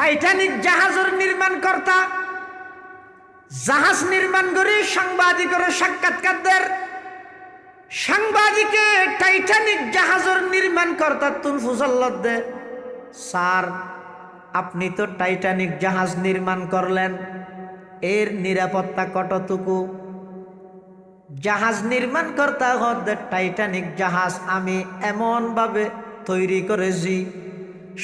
Titanic জাহাজের নির্মাণকর্তা জাহাজ নির্মাণ করে সাংবাদিকের সাক্ষাৎকারদের সাংবাদিকে টাইটানিক জাহাজের নির্মাণকর্তা তুন ফুসল্লত দে স্যার আপনি তো টাইটানিক জাহাজ নির্মাণ করলেন এর নিরাপত্তা কতটুকু জাহাজ নির্মাণকর্তা হতে টাইটানিক জাহাজ আমি এমন ভাবে তৈরি করেছি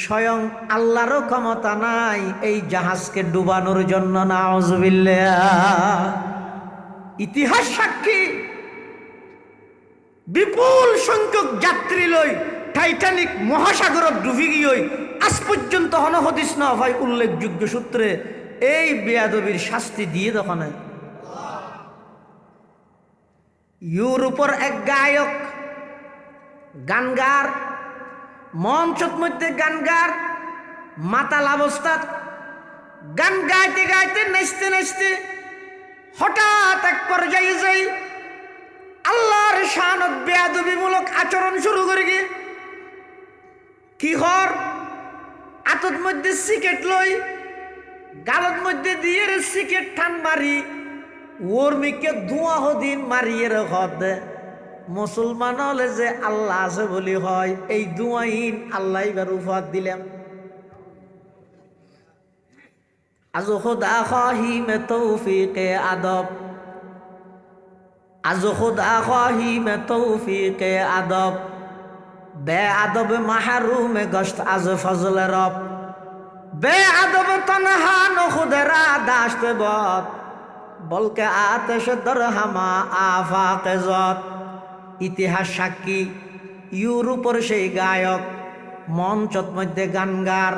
স্বয়ং আল্লাহরও ক্ষমতা নাই এই জাহাজকে ডুবানোর জন্য নাউজুবিল্লাহ ইতিহাস সাক্ষী বিপুল সংখ্যক যাত্রী লই টাইটানিক মহাসাগরত ডুবি গিয়ে আজ পর্যন্ত হদিস না হয় উল্লেখযোগ্য সূত্রে এই বেয়াদবির শাস্তি দিয়ে দোকানে ইউরোপের এক গায়ক গানগার মঞ্চত মধ্যে গানগার মাতাল অবস্থাত গান গাইতে গাইতে নাচতে নাচতে হঠাৎ এক পর্যায়ে যাই আল্লাহর শানত বেয়াদবিমূলক আচরণ শুরু করে গিয়ে কি হর আতত মধ্যে সিকেট লই গালত মধ্যে দিয়ে রে সিকেট ঠান মারি ওর মিকে ধোঁয়া হদিন মারিয়ে হদ মুসলমান হলে যে আল্লাহ আছে বলি হয় এই ধোঁয়াহীন আল্লাহ এবার উপহার দিলাম আজ খুদা খাহি মে তৌফিকে আদব আজ খুদা খাহি মে তৌফিকে আদব বে আদব মাহরুম গশত আজ ফজল রব বে আদব তনহা নখুদরা দাশত বত বলকে আতশ দরহামা আফাকে যত ইতিহাস সাক্ষী ইউরোপের সেই গায়ক মঞ্চত মধ্যে গানগার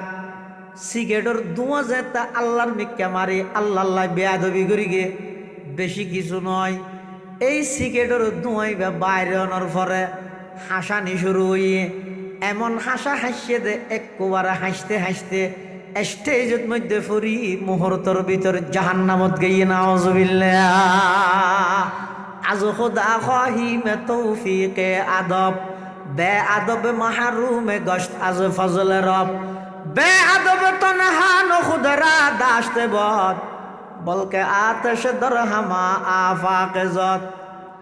সিগারেটের ধোঁয়া যেটা আল্লাহর মিক্কা মারি আল্লাহ বেয়াদবি করি গে বেশি কিছু নয় এই সিগারেটের ধোঁয়াই বাইরে আনার পরে হাসানি শুরু হইয়ে এমন হাসা হাসিয়ে দে একবারে হাসতে হাসতে স্টেজের মধ্যে ফুরি মুহূর্তের ভিতর জাহান্নামত গিয়ে নাউজুবিল্লাহ আজ খুদা খাহি মে তৌফিকে আদব বে আদব মাহরুমে গশত আজ ফজল রব বে আদব তনহা নখুদরা দাশতে বদ বলকে আতশ দরহামা আফাকে যত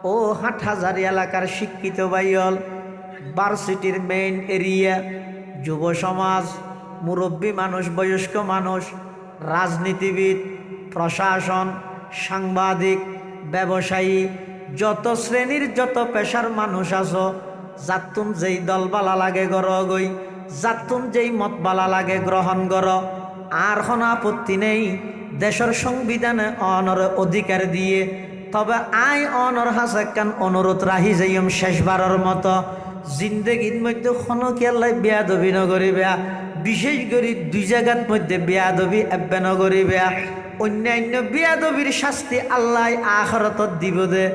ও হাটহাজারি এলাকার শিক্ষিত ভাইয়ল ভার্সিটির মেইন এরিয়া যুব সমাজ মুরব্বী মানুষ বয়স্ক মানুষ রাজনীতিবিদ প্রশাসন সাংবাদিক ব্যবসায়ী যত শ্রেণীর যত পেশার মানুষ আছো যাতুম যেই দল বালা লাগে গর গই যাতুম যেই মত বালা লাগে গ্রহণ কর আর কোন আপত্তি নেই দেশের সংবিধানে অনর অধিকার দিয়ে তবে আই অনর হাসাকান অনুরোধ রাহি যাইম শেষবারের মতো জিন্দগির মধ্যে কোনো কেলাই বেয়াদবি নগরিবা বিশেষ করে দুই জায়গার মধ্যে বেয়াদবি এব্বে নগরিবা অন্যান্য বেয়াদবির শাস্তি আল্লাহ আখিরাতত দিব দে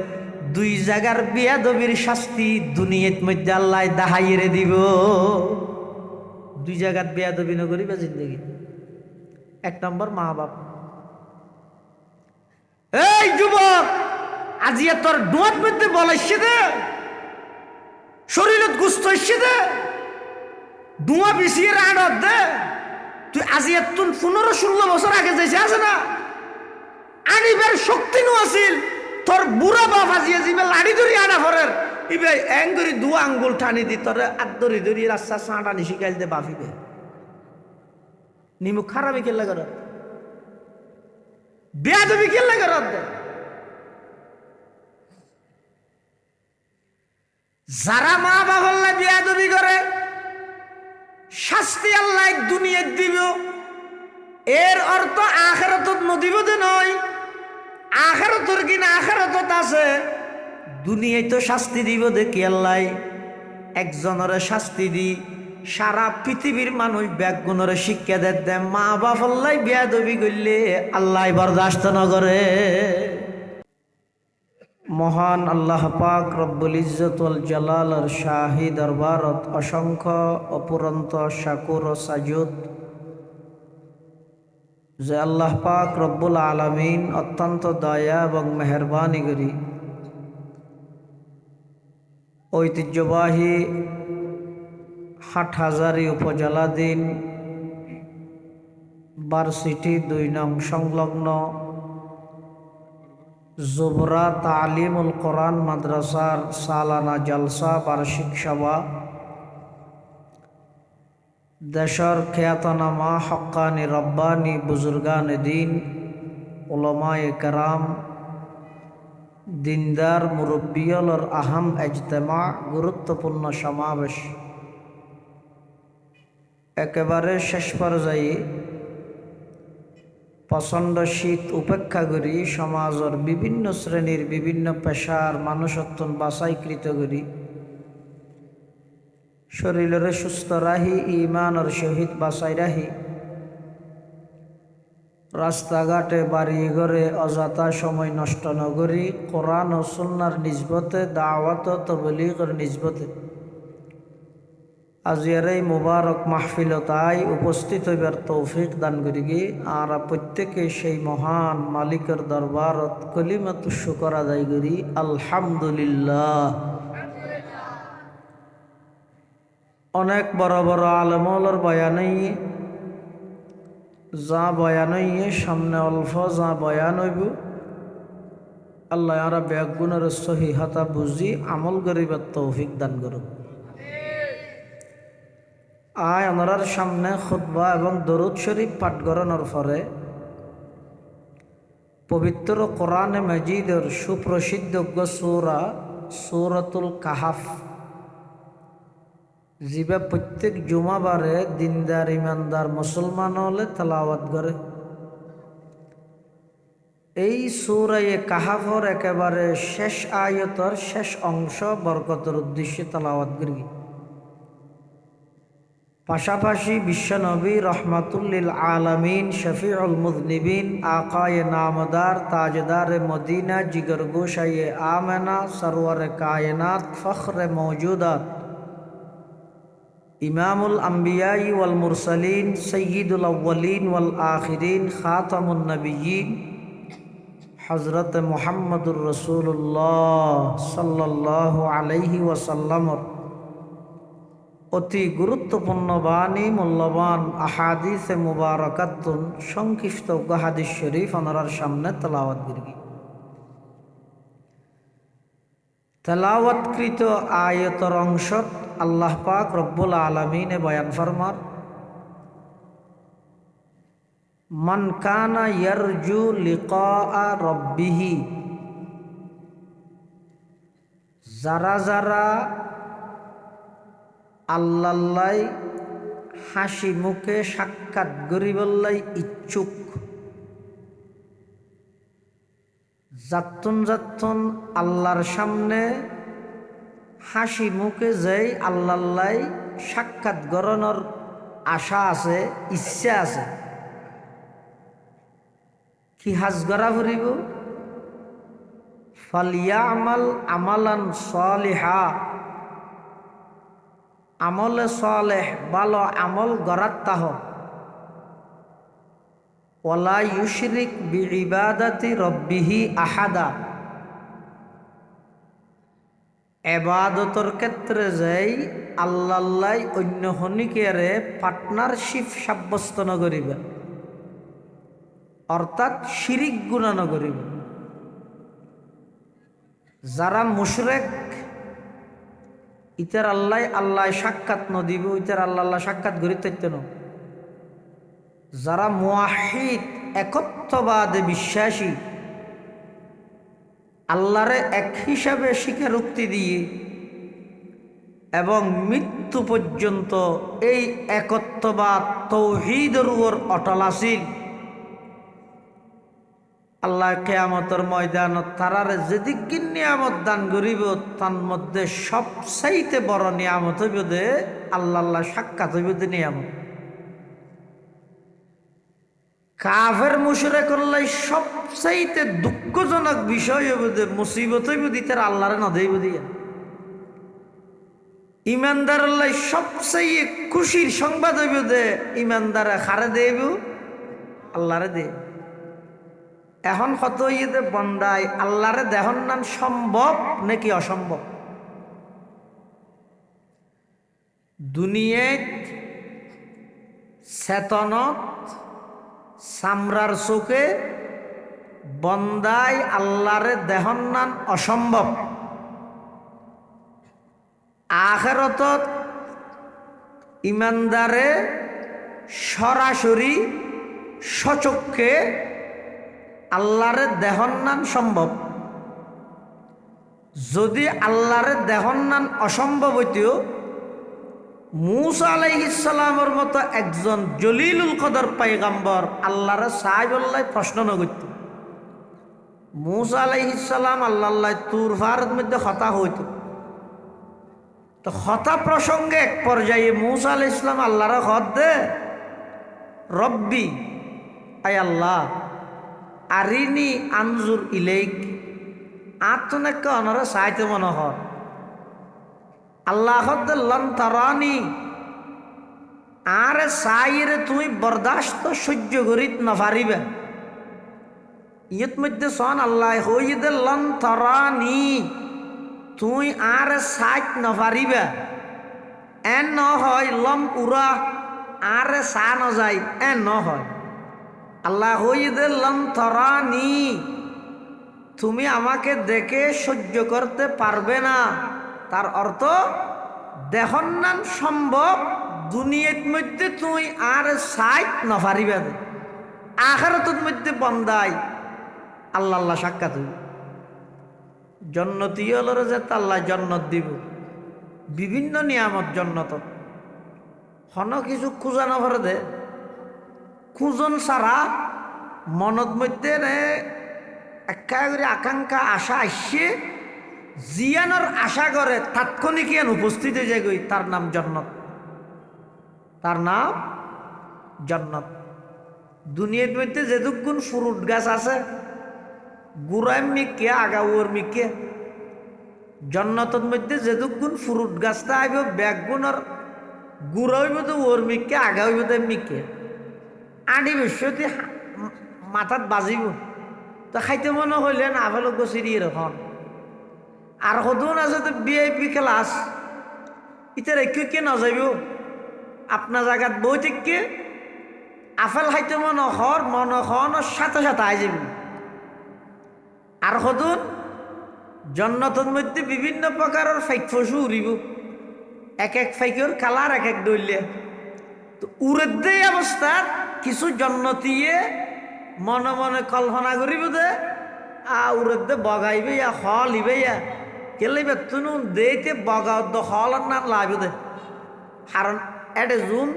দুই জায়গার বেয়াদবির শাস্তি দুনিয়ার মধ্যে আল্লাহ দাহাইরে দিব দুই জায়গার বেয়াদবি নগরিবা জিন্দগি এক নম্বর মা বাপ এই যুবক আজিয়া তোর ডোয়াত মধ্যে বলাইছে দে শরীরত গুস্ত হইছে দে ডুয়া বিছিয়ে রাড়ত দে তুই আজিয়া তুন 15-16 বছর আগে যাইছে আছে না আনিবার শক্তি নো আছিল তোর বুড়া বাপ আজিয়া জিবে লাড়ি ধরি আনা ফরের ইবে এঙ্গরি দু আঙ্গুল টানি দি তোরে আদরি ধরি রাস্তা সাঁটা নিশি গাইল দে বাফিবে নিমু খারাপই কেলা কর বেয়াদবি কেলা কর দে যারা মা বাবা বেয়াদবি করে শাস্তি আল্লাহ দুনিয়ায় দিব এর অর্থ আখিরাতত নদিব দে নয় আখিরাতর কিনা আখিরাতত আছে দুনিয়ায় তো শাস্তি দিব দেখি আল্লাহ একজনের শাস্তি দি সারা পৃথিবীর মানুষ ব্যাগুণরে শিক্ষা দে মা বাপ আল্লাহ বেয়াদবি করলে আল্লাহ বরদাস্ত ন করে মহান আল্লাহ পাক রব্বুল ইজ্জত ওয়াল জালালের শাহী দরবারত অসংখ্য অপুরন্ত শাকুর ও সাজুদ যে আল্লাহ পাক রব্বুল আলামিন অত্যন্ত দয়া এবং মেহেরবানি করি ঐতিহ্যবাহী হাটহাজারী উপজেলাধীন ভার্সিটি 2 নং সংলগ্ন জোবরা তালিমুল কোরআন মাদ্রাসার সালানা জলসা বার্ষিক সভা দেশর খ্যাতনামা হক্কানি রব্বানি বুজুর্গান দিন উলামায়ে কেরাম দিনদার মুরব্বিয়লর আহম ইজতেমা গুরুত্বপূর্ণ সমাবেশ একেবারে শেষ পর্যায়ে প্রচণ্ড শীত উপেক্ষা করি সমাজের বিভিন্ন শ্রেণীর বিভিন্ন পেশার মানুষত্বন বাছাইকৃত করি শরীরের সুস্থ রাহি ইমানের সহিত বাছাই রাহি রাস্তাঘাটে বাড়ি ঘরে অযথা সময় নষ্ট নগরী কোরআন ও সুন্নাহর নিসবতে দাওয়াত ও তাবলীগের নিসবতে আজিয়ার এই মুবারক মাহফিলতায় উপস্থিত হইবার তৌফিক দান করি গিয়ে আর প্রত্যেকে সেই মহান মালিকের দরবারত কলিমাতু শুকর আদায় করি আলহামদুলিল্লাহ। অনেক বড় বড় আলেমর বয়ানই যা বয়ানই সামনে অল্প যা বয়ান হইব আল্লাহ আর ব্যাগুণের সহিহতা বুঝি আমল করিবার তৌফিক দান করুন। আয় ওনার সামনে খুতবা এবং দরুদ শরীফ পাঠ করানোর পরে পবিত্র কোরআনে মাজিদের সুপ্রসিদ্ধ সূরা সূরাতুল কাহাফ জিবা প্রত্যেক জুমাবারে দিনদার ইমানদার মুসলমান হলে তেলাওয়াত করে। এই সূরায়ে কাহাফের একেবারে শেষ আয়াতের শেষ অংশ বরকতের উদ্দেশ্যে তেলাওয়াত করি। পাশাপাশি বিশ্বনবী রহমাতুল্লিল আলামিন শফিউল মুযনিবিন আকায়ে নামদার তাজদার মদিনা জিগর গোশায়ে আমেনা সরওয়ারে কায়নাত ফখরে মৌজুদাত ইমামুল আম্বিয়াই ওয়াল মুরসালিন সয়্যিদুল আউয়ালিন ওয়াল আখিরিন খাতামুন নবিয়্যিন হযরত মুহাম্মদুর রাসূলুল্লাহ সাল্লাল্লাহু আলাইহি ওয়াসাল্লামর অতি গুরুত্বপূর্ণ বাণী মূল্যবান আহাদিসে মুবারাকাতুন সংক্ষিপ্ত হাদিস শরীফ ওনার সামনে তেলাওয়াত করি। তেলাওয়াতকৃত আয়াতের অংশ আল্লাহ পাক রব্বুল আলামিনে বয়ান ফরমার মান কানা ইয়ারজু লিকা রাব্বিহি, যারা যারা আল্লাহ হাসি মুখে সাক্ষাৎ গরিবল্লাই ইচ্ছুক, যাত্তুন আল্লাহর সামনে হাসি মুখে যাই আল্লাহ সাক্ষাৎ গ্রহণের আশা আছে, ইচ্ছা আছে, কি হাজ গড়া ফুরিব ফালিয়ামাল আমালান সালিহা, আমলে সালেহ ভালো আমল গড়াত্তাহ, ওয়ালা ইউশরিক বিইবাদাতি রব্বিহি আহাদা, এবাদতর ক্ষেত্রে যাই আল্লাহ অন্য হনিকেরে পার্টনারশিপ সাব্যস্ত নগরিবে, অর্থাৎ শিরিক গুনাহ নগরিবে। যারা মুশরিক ইতার আল্লাহ সাক্ষাৎ নদিব, ইতার আল্লাহ সাক্ষাৎ গরিতে ন। যারা মুয়াহিদ একত্ববাদে বিশ্বাসী, আল্লাহরে এক হিসাবে স্বীকারোক্তি দিয়ে এবং মৃত্যু পর্যন্ত এই একত্ববাদ তৌহিদের উপর অটল আছিল, আল্লাহ কিয়ামতের ময়দানত তারারে যেদিকে নিয়ামত দান করিব তার মধ্যে সবচাইতে বড় নিয়ামত হইব দে আল্লাহ সাক্ষাৎ হইব দে নিয়ামত। কাফের মুশরিক করলে সবচাইতে দুঃখজনক বিষয় হইব দে মুসিবত হইব দি তার আল্লাহরে না দেইব দিয়া। ইমানদার আল্লাহ সবচাইতে খুশির সংবাদ হইব দে ইমানদারে খারে দেব আল্লাহরে দে। এখন কত ইয়েতে বন্দায় আল্লাহরে দেহন নাম সম্ভব নাকি অসম্ভব? দুনিয়াত চেতনত সামরার চোখে বন্দাই আল্লাহরে দেহন্নান অসম্ভব। আখিরাতত ইমানদারে সরাসরি সচক্ষে আল্লাহরে দেহন্নান সম্ভব। যদি আল্লাহরে দেহন্নান অসম্ভব হইতেও মূসা আলাইহিস সালামের মতো একজন জলিলুল কদর পয়গম্বর আল্লাহরে সাহেবুল্লাহ প্রশ্ন ন করত। মূসা আলাইহিস সালাম আল্লাহ তুর ফারের মধ্যে হতা হইত। তো হতা প্রসঙ্গে এক পর্যায়ে মূসা আলাইহিস সালাম আল্লাহরে হদ দে, রব্বি আয় আল্লাহ আরিনি আনজুর ইলাইক, আত্মনাকে অনরে সাইতে মনে হয়। আল্লাহ লন তারানি, আরে সাইরে তুই বরদাস্ত সহ্য করিত না পারিবে। ইয়ত মধ্যে সন আল্লাহ হইদে লন তারানি, তুই আরে সাইত না পারিবে। এন ন হয় লম উরা, আরে সা ন যায় এন ন হয়। আল্লাহ হইদে লন তারানি, তুমি আমাকে দেখে সহ্য করতে পারবে না। তার অর্থ দেহন্নান সম্ভব, দুনিয়ার মধ্যে তুই আর সাইট না পারিবে। আখিরাতের মধ্যে বন্দাই আল্লাহ আল্লাহ সাক্ষাৎ হইব। জন্নতি হলরে যে আল্লাহ জন্নত দিব, বিভিন্ন নিয়ামত জন্নত। হন কিছু খুঁজা না ভরে দে, খুঁজন ছাড়া মনত মধ্যে একেবারে আকাঙ্ক্ষা আশা আসছে, জিয়ানোর আশা করে তাৎক্ষণিক ইয়ান উপস্থিত হয়ে যায়, তার নাম জন্নত। তার নাম জন্নত। দুনিয়ার মধ্যে যেটুকুন ফ্রুট গাছ আছে, গুড়াই মিকে আগাউর মিকে, জন্নতের মধ্যে যেটুকুন ফ্রুট গাছটা আইব ব্যাগুণর গুড়া হইব তো ওর মিকে আগা হইব তো মিকে আনি বেশি মাথাত বাজিব। তো খাইতে মনে হইলেন আপেল গছিরি এরকম। আর সদন আছে তো VIP ক্লাস, ইতার একটু কে নাযাইব আপনার জায়গাত বই থেকে আপেল খাইতে মনে হর মনে হওয়ানোর সাথে সাথে আই যাব। আর সদন জন্নতের মধ্যে বিভিন্ন প্রকারের ফাইক ফসু উড়িব, এক এক ফাইকের কালার এক এক দইলে। তো উড়ের দেই অবস্থার কিছু জন্নতিয়ে মনে মনে কল্পনা করিব দে উড়ের দে বগাইবে হল ইবে কেলাইবে তুনু দেইতে বগাও দ হল না লাইব দে। কারণ এটা জুন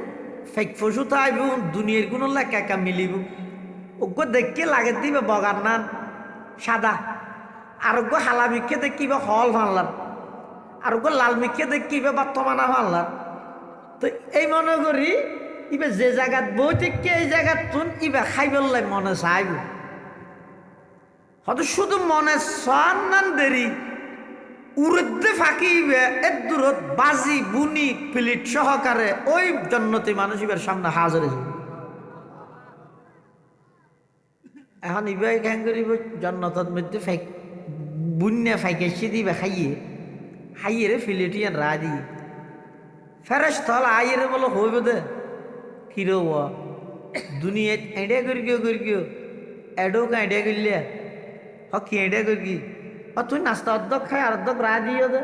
ফেক ফসু থাইব দুনিয়ার কোনো লেখা একা মিলিব। ওগো দেখকে লাগে দিবে বগার নান সাদা, আর ওগো হালা মিখে দেখিবে হল ভানলার, আর ওগো লাল মিখে দেখিবে বর্তমানা ভানলার। তো এই মনে করি ইবে যে জায়গাত বই থেকে এই জায়গাত তুন ইবে খাইবেলাই মনে চাইব। হয়তো শুধু মনে সান নান দেরি উড়ে ফাঁকিবে এর দূরত বাজি বুনি প্লেট সহকারে ওই জন্নতি মানুষ ইবের সামনে হাজির হইব। এখন ইবাই কেন করিব জন্নতর মধ্যে বুনিয়া ফাইকেছি দিবে খাইয়ে রে ফিলেটিয়ান রা দিয়ে ফেরেস তল আইরে বলো হইব দে কিরো দুনিয়া এডে করি কিও এডো কাঁডে করলে কি এডে করি তুই নাস্তা অর্ধক খাই আর অর্ধক রা দিও দে।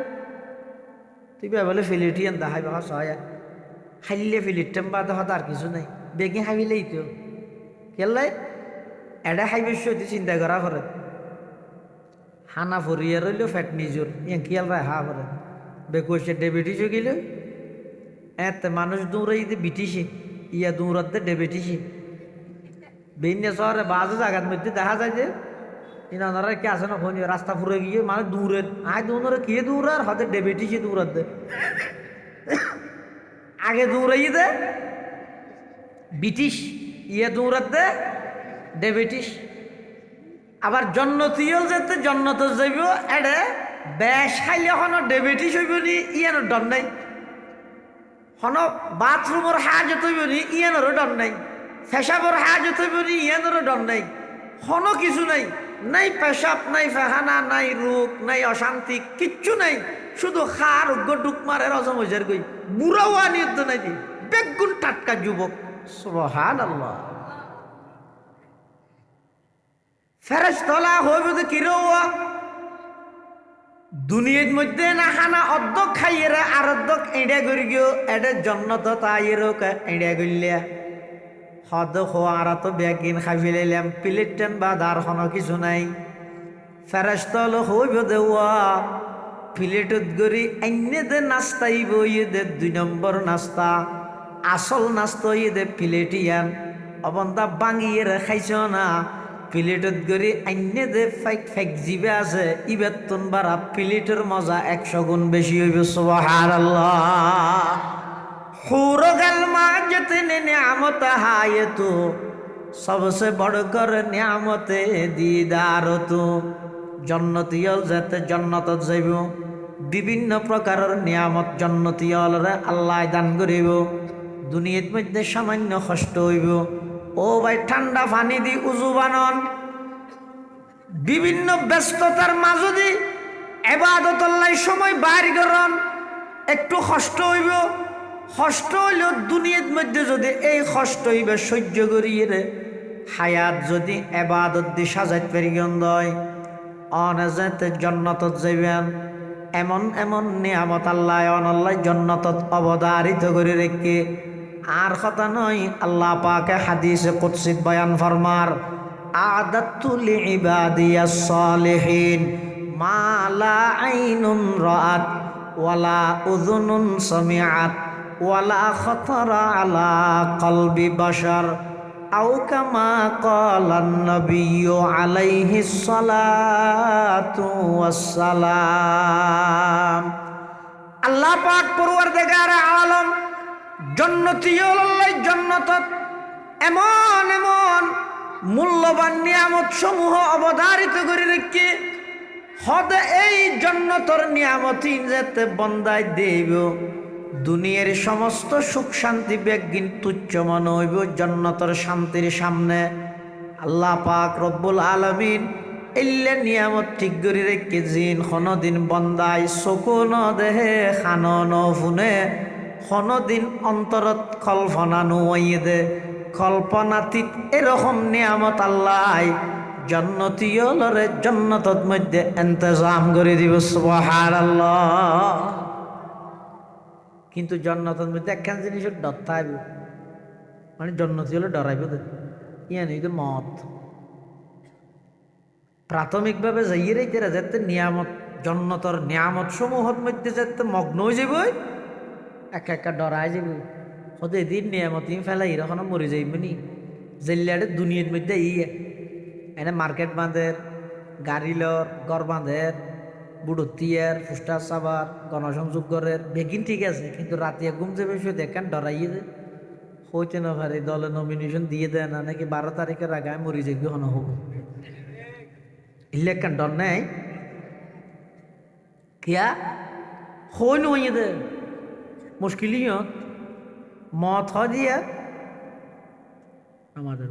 তুই বলে ফিলেটিয়ান দেখাই বাবা সহায় খাইলে ফিলিটটাম বা দেখা আর কিছু নাই, বেগে খাইলেই তো কেলাই এডা খাইবে তুই চিন্তা করা করে হানা ফরিয়ে রইল ফ্যাট নিজর ইয়া কিয়াল রায় হা করে বেকুসে ডায়াবেটিস গেল এত মানুষ দৌড়াই বিটিসে ইয়া দৌড়াতে ডায়াবেটিসে বিভিন্ন শহরে বাজে জায়গার মধ্যে দেখা যায় যে ইনারা কি আছে না ফোন রাস্তা ফুরে গিয়ে মানে দূরের আয় দৌড়ে কে দৌড়ার হাতে ডায়াবেটিসে দৌড়াতে আগে দৌড়াই দে ব্রিটিশ ইয়ে দৌড়াতে ডায়াবেটিস। আবার জন্নতিও যেতে জন্নত যাইব এডে বেশ খাইলে হন ডায়াবেটিস হইব নি ইয়ানোর ডর নাই, হন বাথরুমের হাজত হইব নি ইয়ানোরও ডর নাই, পেশাবর হাজত হইব নি ইয়ানোরও ডর নাই, হন কিছু নাই, নাই পেশাব নাই ফেহানা নাই রোগ নাই অশান্তি কিচ্ছু নাই, শুধু খার ডুক মারে রজম হইজার গই বুড়াও আনিয়ত নাই দি বেগুন টাটকা যুবক। সুবহানাল্লাহ। ফেরেশতালা হইব যে কিরোয়া দুনিয়ার মধ্যে না খানা অর্ধক খাইয়েরা আর অর্ধক এড়িয়া করি গিয়েও এটা জন্নত তাইয়েরও এড়িয়া করিলিয়া হদ হওয়ার তো ব্যাগিন খাই ফেলাইলাম প্লেট টেন বা দার কোনো কিছু নাই ফেরেশতাল হইব দেওয়া প্লেটত গড়ি এনে দে নাস্তাইব ইয়ে দে 2 নম্বর নাস্তা আসল নাস্তা ইয়ে দে প্লেটিয়ান অবন্ধা বাঙিয়ে খাইছ না প্লেটত গড়ি এনে দে ফেক জিবে আছে ইবেতন বারা প্লেটের মজা 100 গুণ বেশি হইব সুবহানাল্লাহ হুরগাল মা যেতনে নিয়ামত হায় তো सबसे बढ़कर नियामते दीदार तो जन्नतियल जाते जन्नत जाइब विभिन्न प्रकार नियामत जन्नतियल रे अल्लाह दान करिब दुनियात मध्य सामान्य कष्ट हইব ओ भाई ठंडा पानी दी उजु बानन विभिन्न व्यस्ततार माঝে দি ইবাদত আল্লাহ সময় বাইর করন একটু কষ্ট হইব কষ্ট হইলেও দুনিয়ার মধ্যে যদি এই কষ্ট হইবে সহ্য করিয়ে রে হায়াত যদি ইবাদত দি সাজাইত পারি গন্দয় অনাজাতে জান্নাতত যাইবেন এমন এমন নিয়ামত আল্লাহ অনল্লাহ জান্নাতত অবধারিত করে রেখে আর কথা নয় আল্লাহ পাকে হাদিসে কুদসি বয়ান ফরমার আদাতু লিইবাদিয়াস সালিহিন মা লা আইনুন রাআত ওয়ালা উযুনুন সামিআত ওয়ালা খাতারা আলা কলবি বাশার আও কামা ক্বালান নবিয়্যু আলাইহিস সালাতু ওয়াস সালাম আল্লাহ পাক পরওয়ারদিগার আলম জান্নাতীয়ুল্লাহ জান্নাতত এমন এমন মূল্যবান নিয়ামত সমূহ অবধারিত করে রেখে হদ এই জান্নাতের নিয়ামতই যেতে বন্দায় দেব দুনিয়ার সমস্ত সুখ শান্তি বেগিন তুচ্ছ মনে হইব জান্নাতের শান্তির সামনে আল্লাহ পাক রব্বুল আলামিন এল্লে নিয়ামত ঠিক করে রেখে জিন কোনদিন বন্দায় চকুন দেহে খানন ফুনে কোনদিন অন্তরত কল্পনা নুয়ে দে কল্পনাতীত এরকম নিয়ামত আল্লাহ জান্নাতীয়লরে জান্নাতত মধ্যে ইন্তজাম করে দিব সুবহানাল্লাহ কিন্তু জান্নাতের মধ্যে একখান জিনিসের ডর থাকবে মানে জান্নাতীয়লে ডরাইব দে ইয়ানি তো মত প্রাথমিকভাবে যাইয়ে রেখে যাতে নিয়ামত জান্নাতের নিয়ামত সমূহের মধ্যে যাতে মগ্ন হয়ে যাব একা একা ডরাই যাব হতে দিন নিয়ামত ফেলাই এরকম মরে যাইব নি জেলারে দুনিয়ার মধ্যে ইয়ে এনে মার্কেট বাঁধের গাড়ি লর গড় বাঁধের বুড়তিয়ার ফুস্টার সাবার গণসংযোগ গড়ের বেগিন ঠিক আছে কিন্তু রাতিয়া ঘুম যে বেশি দেখেন ডরাইয়ে দে হইতে না পারে দলে নমিনেশন দিয়ে দেয় না নাকি 12 তারিখের আগে মরি যাই হন হব ইলেকশন ডর নেই কিয়া হই নইয়ে দে মুশকিলই মত হ দিয়া আমাদের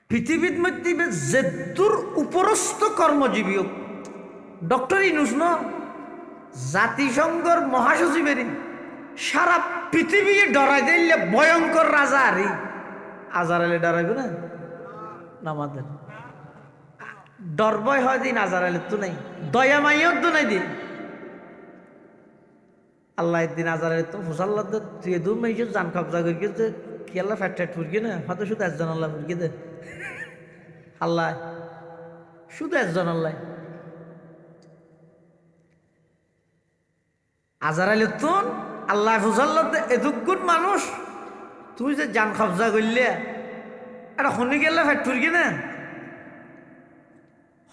পৃথিবীর মধ্যে যেতুর উপরস্থ কর্মজীবী ডক্টর ইনুস ন জাতিসংঘর মহাসচিবের সারা পৃথিবী ডরাই দিলে ভয়ঙ্কর রাজা আরে আজারালে ডরাইবে না আমাদের ডর ভয় হয় দিন আজারালে তো নাই দয়া মাইও তো নাই দিন আল্লাহ একদিন আজারালে তো ফুসাল্লা তুই দু মাইছে জান কবজা করি যে খেলা ফ্যাট ফুরকি না হয়তো শুধু একজন আল্লাহ ফুরকি দে আল্লাহ শুধু একজন আল্লাহ আজারাইলে তো আল্লাহ ফুসাল্লাতে এতগুণ মানুষ তুই যে জান কবজা করলে এটা শুনি গেলে ফ্যাট ফুরকি না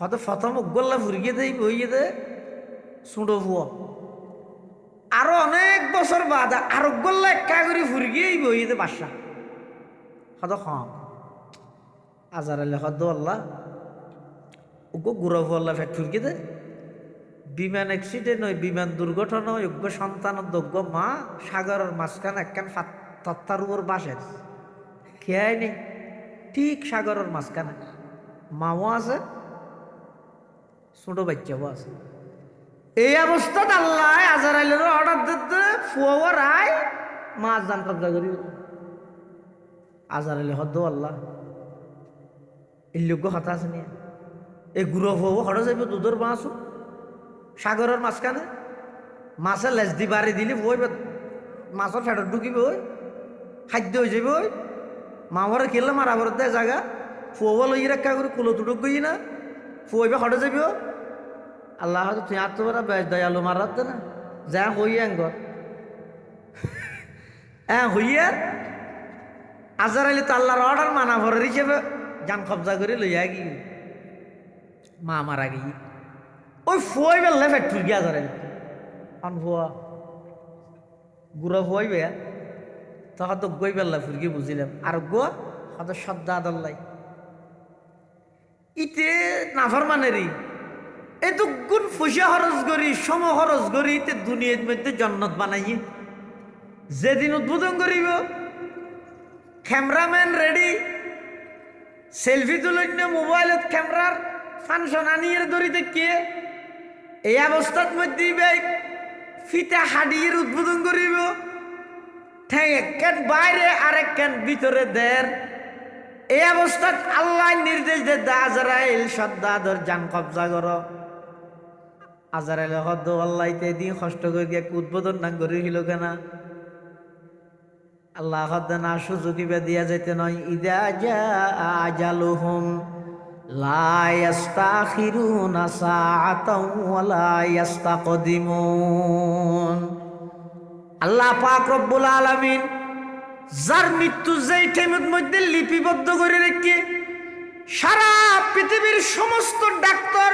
হয়তো প্রথম উগল্লা ফুরকিয়ে দেই বইয়ে দে সুঁড়ো ফুয়া আরো অনেক বছর বাদ আরো গল্লা একা করে ফুরকিয়ে বইয়ে দে বাসা হয়তো খাম আজারাইলে হদ আল্লাহ ওগো গুড়াবো আল্লাহ ফ্যাট ফুরকি দে বিমান অ্যাক্সিডেন্ট হয় বিমান দুর্ঘটনা হয় যোগ্য সন্তান যোগ্য মা সাগরের মাঝখানে একখান তত্তার উপর বাসের খেয়াই নেই ঠিক সাগরের মাঝখানে মাও আছে ছোট বাচ্চাও আছে এই অবস্থাত আল্লাহ আজারাইলের অর্ডার দিতে ফুয়া রায় মাছ জান কবজা করি আজারাইলে হদ আল্লাহ এই লোক হতা আছে নিয়ে এই গুড়ো হবো হঠাৎ যাইব দুধের মাছও সাগরের মাঝখানে মাছের লেজ দি বাড়ি দিলে ওই মাছের ফেটত ঢুকিব ওই খাদ্য হয়ে যাবে ওই মামরে খেললে মারাবার দেয় জায়গা ফুয়াব লই রাখা করে কুলো তুটুক গই না ফুয়াইবে হঠাৎ যাবি আল্লাহ হয়তো তুই আর তো দয়ালু মারাত দে না যা হই আঙ্গর হ্যাঁ হইয়া আজার আইলে তো আল্লাহর অর্ডার মানা ভরের হিসেবে জান কবজা করে লইয়া গি মা মারা গিয়ে ওই ফুয়াই বেললে ফেট ফুল গিয়া আজার আইলে অন ফুয়া গুড়া ফুয়াই বেয়া তখন তো গই বেল্লা ফুলকি বুঝিলাম আর গো হয়তো শ্রদ্ধা আদাল্লাই ইতে নাফার মানেরই এই তো গুণ ফুসা খরচ করি সম খরচ করি ইতে দুনিয়ার মধ্যে জন্নত বানাই যেদিন উদ্বোধন করিব ক্যামেরাম্যান রেডি সেলফি তুলন্য মোবাইলত ক্যামেরার ফাংশন আনিয়ে ধরি দেখিয়ে এই অবস্থার মধ্যে ফিতা হাডিয়ের উদ্বোধন করিব একখান বাইরে আরেক কান ভিতরে দেন এই অবস্থাত আল্লাহ নির্দেশ দে আজরাইল সদ্দাদর জান কবজা কর আজরাইল হদ্দ আল্লাহ দিন কষ্ট করে উদ্বোধন না করে হিল কেনা আল্লাহ হদ্দ না সুযোগী দিয়া যেতে নয় ইদা যা আজালুহুম লা ইস্তাখিরুনা সাআতাও ওয়া লা ইস্তাকদিমুন আল্লাহ পাক রব্বুল আলামিন যার মৃত্যু যেই টাইমের মধ্যে লিপিবদ্ধ করে রেখে সারা পৃথিবীর সমস্ত ডাক্তার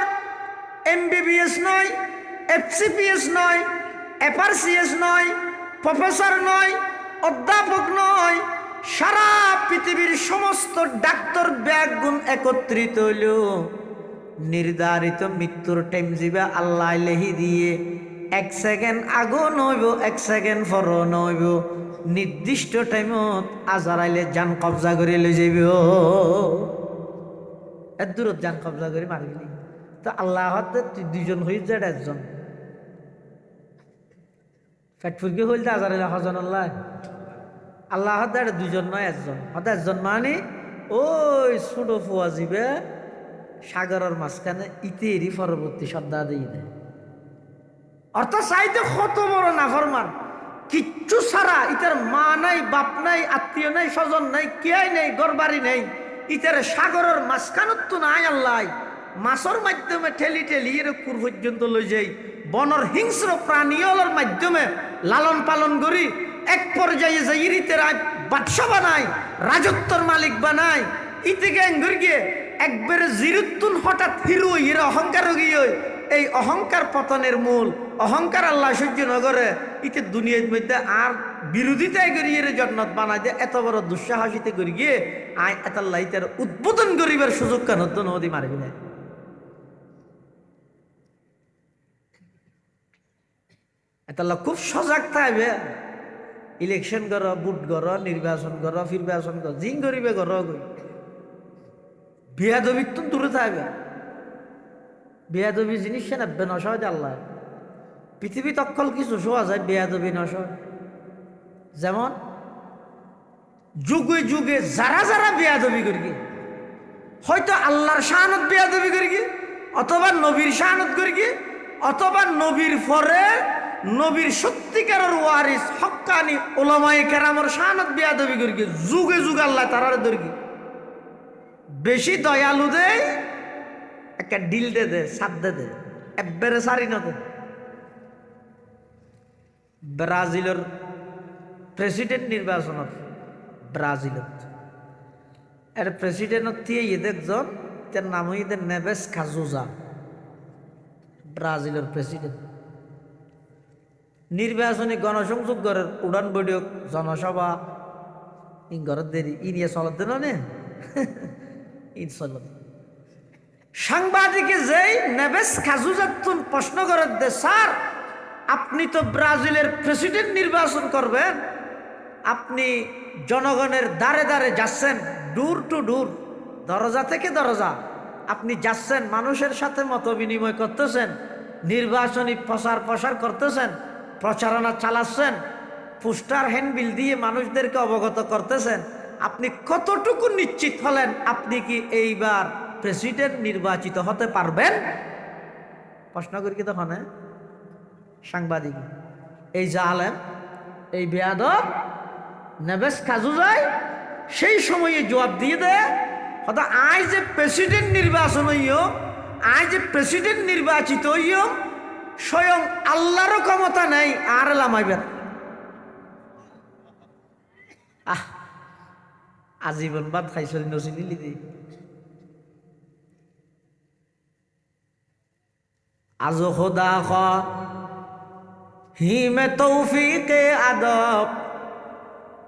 এমবিবিএস নয় এফসিপিএস নয় এফআরসিএস নয় প্রফেসর নয় অধ্যাপক নয় সারা পৃথিবীর সমস্ত ডাক্তার ব্যাগুণ একত্রিত হইল নির্ধারিত মৃত্যুর টাইম যাবে আল্লাহ লেহি দিয়ে 1 সেকেন্ড আগো নইব 1 সেকেন্ড পর নইব নির্দিষ্ট টাইমত আজরাইলে জান কবজা করে লই যাইব এত দূরত জান কবজা করে মারবি তো আল্লাহ হাতে তুই দুইজন হয়ে যায় একজন পেট ফুরকি হইল আজরাইলে হজন আল্লাহ আল্লাহ হাতে দুইজন নয় একজন হতে একজন মানে ওই ছোট ফুয়া যাবে সাগরের মাঝখানে ইতেরই পরবর্তী শ্রদ্ধা দিয়ে দেয় অর্থাৎ চাইতে কত বড় নাফরমান কিচ্ছু ছাড়া ইতার মা নাই বাপ নাই আত্মীয় নাই স্বজন নাই কেয়াই নেই গরবারি নেই ইতার সাগরের মাঝখানত তো নাই আল্লাহ মাছের মাধ্যমে ঠেলি ঠেলি এর কুর পর্যন্ত লই যাই বনর হিংস্র প্রাণীগুলোর মাধ্যমে লালন পালন করি এক পর্যায়ে যাই ইরিতের বাদশা বানায় রাজত্বর মালিক বানায় ইতে গ্যাং গিয়ে একবারে জিরুত্তুন হঠাৎ হিরো এরা অহংকার গিয়ে এই অহংকার পতনের মূল অহংকার আল্লাহ সহ্য নগরে ইতে দুনিয়ার মধ্যে আর বিরোধিতায় করিয়ে জন্নত বানাই দেয় এত বড় দুঃসাহসিতে করি গিয়ে আয় এতাল্লাহ ইতার উদ্বোধন করিবার সুযোগ কেন তো নদী মারবি না এতাল্লাহ খুব সজাগ থাকবে ইলেকশন কর বুট কর নির্বাচন কর ফিরবাচন কর জিং করিবে কর বিয়াদবিক তো দূরে থাকবে বেয়াদবি জিনিস নাববে নসহজ আল্লাহ পৃথিবী তক্ষল কিছু শোয়া যায় বেয়াদবি নসহজ যেমন যুগে যুগে যারা যারা বেয়াদবি করি হয়তো আল্লাহর শাহানত বেয়াদবি করি অথবা নবীর শাহানত করি অথবা নবীর পরে নবীর সত্যিকারের ওয়ারিস হক্কানি ওলামায়ে কেরামের শাহানত বেয়াদবি করি যুগে যুগে আল্লাহ তারার দরকি বেশি দয়ালু দেয় একটা ডিল দে সাত দে একবারে সারি না দে ব্রাজিলের প্রেসিডেন্ট নির্বাচনত ব্রাজিলত এর প্রেসিডেন্ট দিয়ে একজন তার নাম হইতে নেভেস কাজুজা ব্রাজিলের প্রেসিডেন্ট নির্বাচনী গণসংযোগ ঘরের উড়ান বৈঠক জনসভা ইন ঘরের দেরি ই নিয়ে চলত দিল নে ইন চলত সাংবাদিকে যেই নেভেস কাজুজাতুন প্রশ্ন করে দে স্যার আপনি তো ব্রাজিলের প্রেসিডেন্ট নির্বাচন করবেন আপনি জনগণের দ্বারে দ্বারে যাচ্ছেন ডোর টু ডোর দরজা থেকে দরজা আপনি যাচ্ছেন মানুষের সাথে মত বিনিময় করতেছেন নির্বাচনী প্রচার করতেছেন প্রচারণা চালাচ্ছেন পোস্টার হ্যান্ডবিল দিয়ে মানুষদেরকে অবগত করতেছেন আপনি কতটুকু নিশ্চিত হলেন আপনি কি এইবার প্রেসিডেন্ট নির্বাচিত হতে পারবেন? প্রশ্ন করি কি তখন সাংবাদিক, এই জালেম, এই বেয়াদব নেবেস কাজু যায় সেই সময়ে জবাব দিয়ে দেয়, অর্থাৎ আজ যে প্রেসিডেন্ট নির্বাচন হইও, আজ যে প্রেসিডেন্ট নির্বাচিত হইও, স্বয়ং আল্লাহরও ক্ষমতা নেই আর লামাইবেন। আজীবন বাদ খাইছিল নসিনি লিদি আজো খোদা খ হি মে তৌফিকে আদব,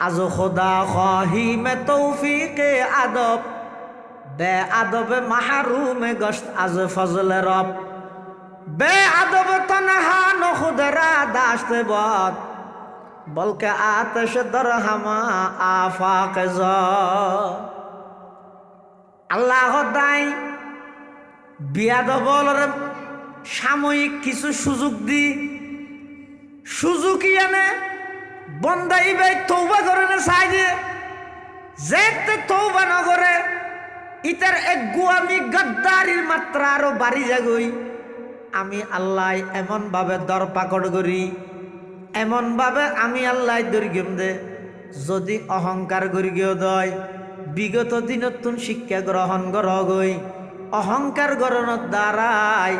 আজো খোদা খ হি মে তৌফিকে আদব, বে আদবে মাহরুমে গশত আজ ফজলে রব, বে আদব তনহা নখুদরা দাশতে বদ, বলকে আতশ দরহামা আফাক জ। আল্লাহ দাই বিয়াদবলর সাময়িক কিছু সুযোগ দি, সুযোগ এনে বন্দাই ভাই তৌবা করে না চাই যে যেতে তৌবা নগরে ইতার এক গুয়ামি গদ্দারির মাত্রা আরো বাড়ি যাগই। আমি আল্লাহ এমন ভাবে দরপাকড় করি, এমন ভাবে আমি আল্লাহ দৈর্ঘ্যম দে, যদি অহংকার গরিগেও দয় বিগত দিনতুন শিক্ষা গ্রহণ গরগই, অহংকার গরণের দ্বারাই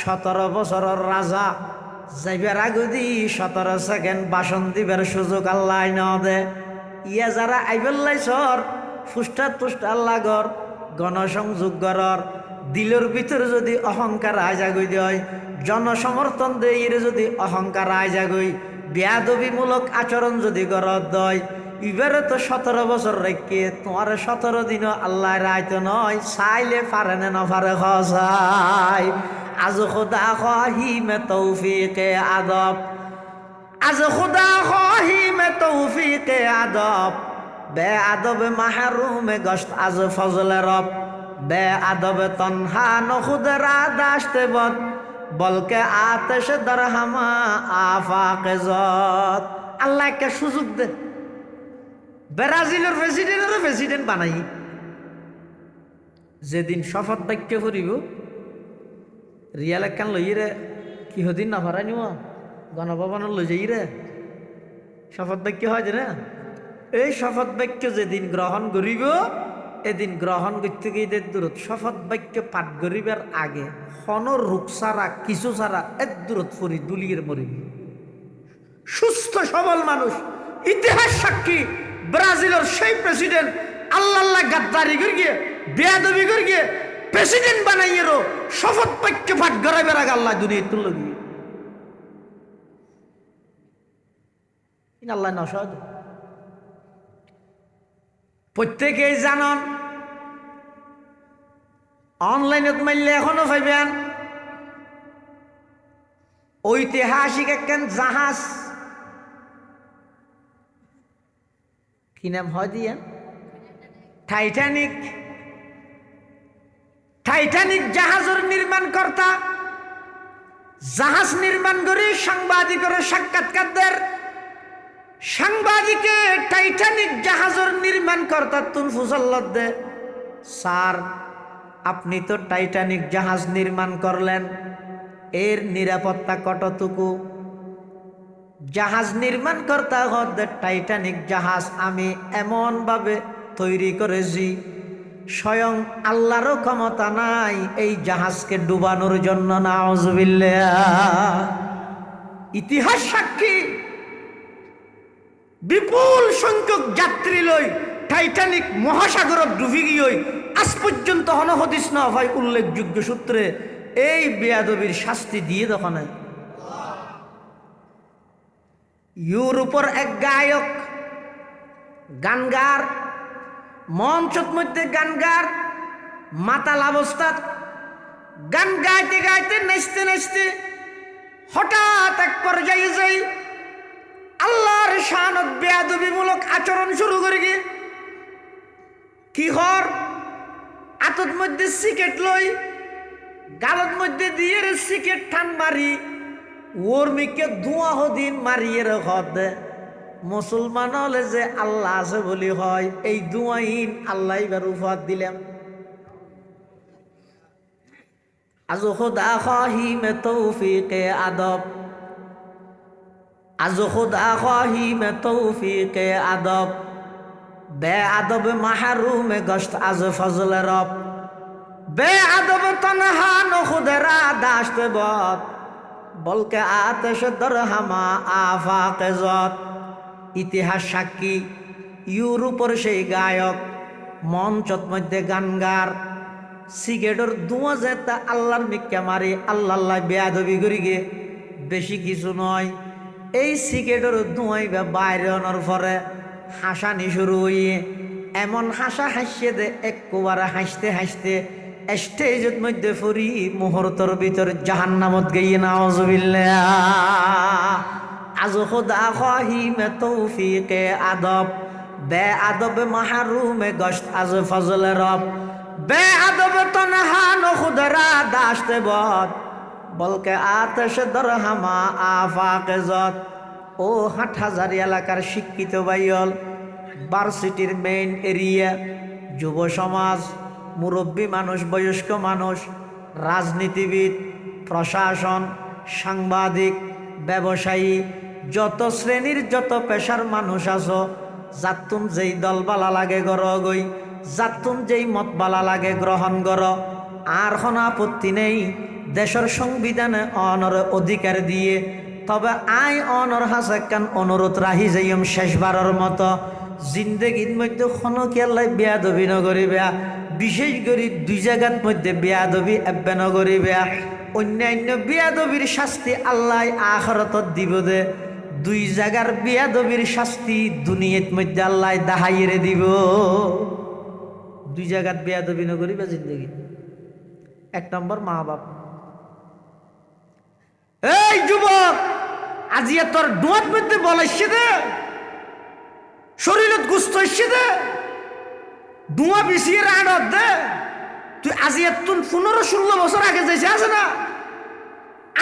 17 বছরের রাজা যাইবার আগদি 17 সেকেন্ড বাসন দিবার সুযোগ আল্লাহ ন দে। ইয়া যারা আইবেল্লাই সর ফুষ্টাত পুষ্টার লাগর গণসংযোগ গরর দিলের ভিতরে যদি অহংকার আয় জাগই দেয়, জনসমর্থন দেয় যদি অহংকার আয় জাগই, বেয়াদবিমূলক আচরণ যদি গরত দয়, এবারে তো 17 বছর রেখে তোমার 17 দিনও আল্লাহ রায়তো নয়, চাইলে পারে না নপারে খাই। আজ খুদা খাহি মে তৌফিকে আদব, আজ খুদা খাহি মে তৌফিকে আদব, বে আদব মাহরুমে গশত আজ ফজলে রব, বে আদব তনহা নখুদরা দাশতে বদ, বলকে আতশ দরহামা আফাকে জত। আল্লাহকে সুযোগ দে, ব্রাজিলের প্রেসিডেন্ট বানাই, যেদিন শপথ বাক্য করিব রিয়াল একখান লই রে, কি হদিন না ভরাই নিব গণভবনের লই যাই রে, শপথ বাক্য হয় যে না, এই শপথ বাক্য যেদিন গ্রহণ করিব এদিন গ্রহণ করতে গিয়ে দূরত শপথ বাক্য পাঠ করিবার আগে হন রোগ ছাড়া কিছু ছাড়া এক দূরত ফরি দুলিয়ে মরিব। সুস্থ সবল মানুষ, ইতিহাস সাক্ষী ব্রাজিলের সেই প্রেসিডেন্ট আল্লাহ গাদ্দারি করে গিয়ে বেয়াদবি করে গিয়ে প্রেসিডেন্ট বানাইয়েরও শপথ বাক্য পাঠ করাইবার আগে আল্লাহ দুনিয়া তুলল গিয়ে আল্লাহ নসদ। প্রত্যেকেই জানন অনলাইনত মারলে এখনো পাইবেন ঐতিহাসিক একখান জাহাজ, কি নাম হয় দিয়া টাইটানিক। টাইটানিক জাহাজের নির্মাণ কর্তা জাহাজ নির্মাণ করে সাংবাদিকের সাক্ষাৎকারদের সাংবাদিকে টাইটানিক জাহাজের নির্মাণ কর্তা তুন ফুসল্লত দে, স্যার আপনি তো টাইটানিক জাহাজ নির্মাণ করলেন, এর নিরাপত্তা কতটুকু? জাহাজ নির্মাণ কর্তা হতে টাইটানিক জাহাজ আমি এমন ভাবে তৈরি করেছি স্বয়ং আল্লাহরও ক্ষমতা নাই এই জাহাজকে ডুবানোর জন্য। নাউজুবিল্লাহ। ইতিহাস সাক্ষী বিপুল সংখ্যক যাত্রী লই টাইটানিক মহাসাগরত ডুবি গিয়ে আজ পর্যন্ত হদিস না হয় উল্লেখযোগ্য সূত্রে এই বেয়াদবির শাস্তি দিয়ে দোকানে। ইউরোপের এক গায়ক গানগার মঞ্চত মধ্যে গানগার মাতাল অবস্থাত গান গাইতে গাইতে নাচতে নাচতে হঠাৎ এক পর্যায়ে যাই আল্লাহর শানত বেয়াদবিমূলক আচরণ শুরু করে গিয়ে কি হর আতত মধ্যে সিকেট লই গালত মধ্যে দিয়ে রে সিকেট ঠান মারি ওর মিকে ধোঁয়া হদিন মারিয়ে রে হদ মুসলমান হলে যে আল্লাহ আছে বলি হয়, এই দুয়াইন আল্লাহ এবার উপহার দিলাম। আজ খুদা খাহি মে তৌফিকে আদব, আজ খুদা খাহি মে তৌফিকে আদব, বে আদব মাহরুম গশত আজ ফজল রব, বে আদব তনহা নখুদরা দাশত বদ, বলকে আতশ দরহামা আফাকে যত। ইতিহাস সাক্ষী, ইউরোপের সেই গায়ক মঞ্চত মধ্যে গান গার, সিগারেটের ধোঁয়া যেটা আল্লাহর মিক্কা মারি আল্লাহ বেয়াদবি করি গে, বেশি কিছু নয়। এই সিগারেটের ধোঁয়াই বাইরে আনার পরে হাসানি শুরু হইয়ে এমন হাসা হাসিয়ে দে, একবারে হাসতে হাসতে স্টেজের মধ্যে ফুরি মুহূর্তের ভিতর জাহান্নামত গিয়ে নাউজুবিল্লাহ। আজ খুদা খাহি মে তৌফিকে আদব, বে আদব মাহরুম গশত আজ ফজল রব, বে আদব তনহা নখুদরা দাশতে বদ, বলকে আতশ দরহামা আফাকে যত। ও হাটহাজারী এলাকার শিক্ষিত ভাইয়ল, ভার্সিটির মেইন এরিয়া, যুব সমাজ, মুরব্বী মানুষ, বয়স্ক মানুষ, রাজনীতিবিদ, প্রশাসন, সাংবাদিক, ব্যবসায়ী, যত শ্রেণীর যত পেশার মানুষ আছো, যাতুম যেই দল বালা লাগে গর গই, যাতুম যেই মত বালা লাগে গ্রহণ কর, আর কোনো আপত্তি নেই। দেশের সংবিধানে অনর অধিকার দিয়ে, তবে আই অনর হাসাকান অনুরোধ রাহি যাইম শেষবারের মতো, জিন্দগির মধ্যে কোনো কেলাই বেয়াদবি নগরিবা, বিশেষ করে দুই জায়গার মধ্যে বেয়াদবি এব্বে নগরিবা। অন্যান্য বেয়াদবির শাস্তি আল্লাহ আখিরাতত দিব দে, দুই জায়গার বেয়াদবির শাস্তি দুনিয়ার মধ্যে আল্লাহ দাহাইরে দিব। দুই জায়গার বেয়াদবি নগরিবা জিন্দগি। এক নম্বর মা বাপ। এই যুবক, আজিয়া তোর ডোয়ার মধ্যে বলাইছে দে, শরীরত গুস্ত হইছে দে, ধোঁয়া বিছিয়ে রাড়ত দে। তুই আজিয়া তুন 15-16 বছর আগে যাইছে আছে না,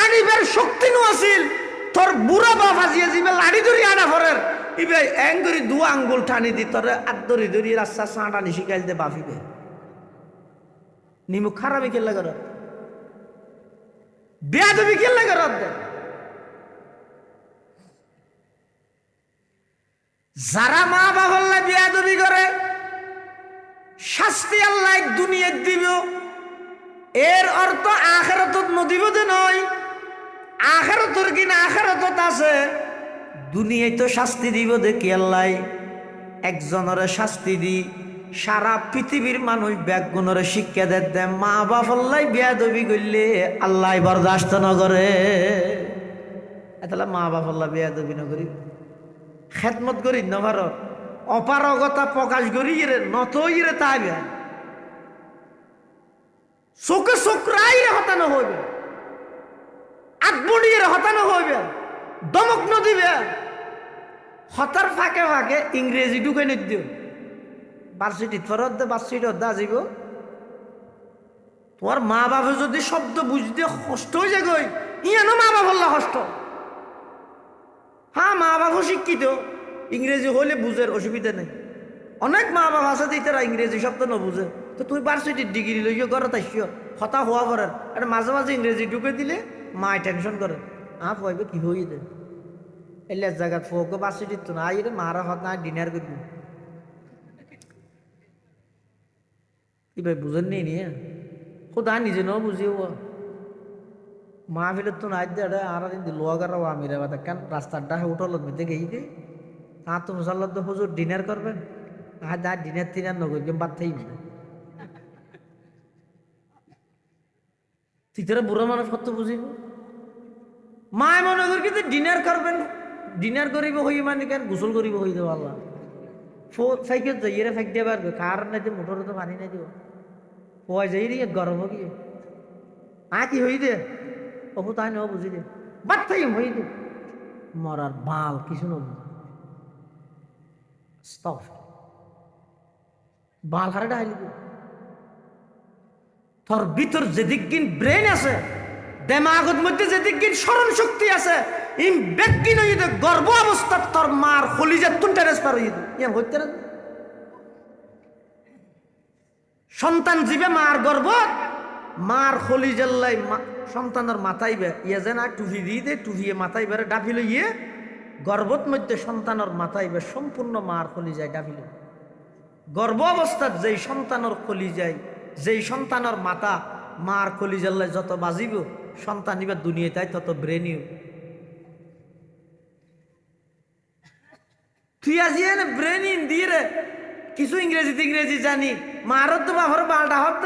আনিবার শক্তি নো আছিল। তোর বুড়া বাপ আজিয়া যাবে লাড়ি ধরি আনা ফরের ইবে এঙ্গরি দু আঙ্গুল টানি দি তোর আদরি ধরি রাস্তা সাঁটানি শিখাইল দে বাফিবে। নিমুখ খারাপই কেলে কর, বেয়াদবি কেলে কর দে। যারা মা বাবা বেয়াদবি করে শাস্তি আল্লাহ দুনিয়াত দিব, এর অর্থ আখিরাতত নদিব দে নয়। আখিরাতর কিনা আখিরাতত আছে, দুনিয়ায় তো শাস্তি দিব দেখি আল্লাহ। একজনের শাস্তি দি সারা পৃথিবীর মানুষ ব্যাগুণরে শিক্ষা দে, মা বাপ আল্লাহ বেয়াদবি করলে আল্লাহ বরদাস্ত নগরে। এতলা মা বাপ আল্লাহ বেয়াদবি নগরি, খেদমত করি নভার, অপারগতা প্রকাশ করি রে নত ইরে তাই চোখে চোখরাই রে হতানো হইবে, আটবড়িয়ে হতানো হইবে, দমক নদিবে। হতার ফাঁকে ফাঁকে ইংরেজি ঢুকে নিদিও, ভার্সিটিত ফরত দে, ভার্সিটিত দা যাব। তোমার মা বাবা যদি শব্দ বুঝতে কষ্ট হয়ে যায় গই, ইয়ানো মা বাবা হল্লা কষ্ট। হ্যাঁ, মা বাবা শিক্ষিত, ইংরেজি হলে বুঝের অসুবিধা নেই। অনেক মা বাবা আছে তারা ইংরেজি শব্দ ন বুঝে, তো তুই ভার্সিটির ডিগ্রি লইও ঘরত আসিও, হতা হওয়া করার আর মাঝে মাঝে ইংরেজি ঢুকে দিলে মায় টেনশন করে, পয়বে কি হয়ে দে এলে জায়গা ফোক ভার্সিটির তো না রে মারা হত না ডিনার করবি। কি ভাই বুঝেন নেই নিয়ে খোদা নিজে ন বুঝিও মা ফিরে তো নাই দে আর লোয়াগার আমি রে বাদ কেন রাস্তার ডাহে উঠল মেতে গেই দে তা তো মুসাল্লাদ হুজুর ডিনার করবেন, দা ডিনার টিনার নগর বাদ থাই তিতরা বুড়া মানুষ কত বুঝিব। মায় মনে করি কিন্তু ডিনার করবেন, ডিনার করিব হই মানে কেন গোসল করিব হই দেব আল্লাহ সাইকেল যাইয়ে ফেক দিয়ে পারবে, কার নাই যে মোটর তো পানি নাই দিব পোয়া যাই রে গরম গিয়ে কি হই দে অবু তাই ন বুঝি দে বাদ থাই হই দে মরার বাল কিছু ন বাল হারে ডাইলি দে। তোর ভিতর যেদিক ব্রেন আছে, দেমাগের মধ্যে যেদিক স্মরণ শক্তি আছে, ইম ব্যক্তি নই গর্ভ অবস্থাত তোর মার কলিজার তুন ট্রান্সফার হইয়ে ইয়ান হইতে না সন্তান জীবে মার গর্ভত মার কলিজাল্লাই সন্তানের মাথাইবে ইয়ে যেন টুফি দিয়ে দে টুফিয়ে মাথাইবে ডাফি লইয়ে গর্ভত মধ্যে সন্তানের মাথাইবে সম্পূর্ণ মার কলিজায় ডাফি লই গর্ভ অবস্থাত যেই সন্তানের কলিজায় যেই সন্তানের মাথা মার কলিজাল্লাই যত বাজিব সন্তান এবার দুনিয়ায় তাই তত ব্রেনিও তুই আজি এনে ব্রেনিন দিয়ে রে কিছু ইংরেজি জানি মারত তো বাবার বালটা হত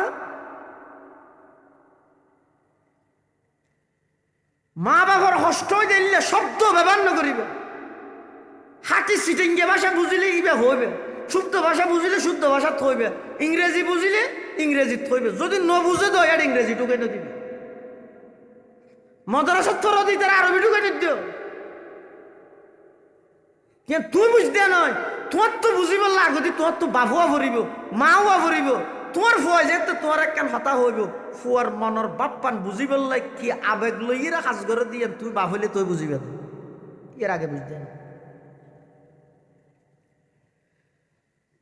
মা বাবার হষ্ট দিলে শব্দ ব্যবহার করিব হাতি সিটিংগে ভাষা বুঝিলে ইবে হইবে শুদ্ধ ভাষা বুঝিলে শুদ্ধ ভাষা থইবে ইংরেজি বুঝিলে ইংরেজি থইবে যদি ন বুঝে তো আর ইংরেজি ঢুকে দিবে মদ্রাসা তোর দিতে আরবি ঢুকে দিও তুই বুঝতে নয় তোমার তো বুঝিব লাগতি তোমার তো বাবুয়া ভরিব মাও ভরিব তোমার ফুয়া যেতে তোমার একখান হতা হইব ফুয়ার মনের বাপ্পান বুঝিব লাগ কি আবেগ লইরা কাজ করে দিয়ে তুই বাপ হইলে তুই বুঝিবে এর আগে বুঝতে না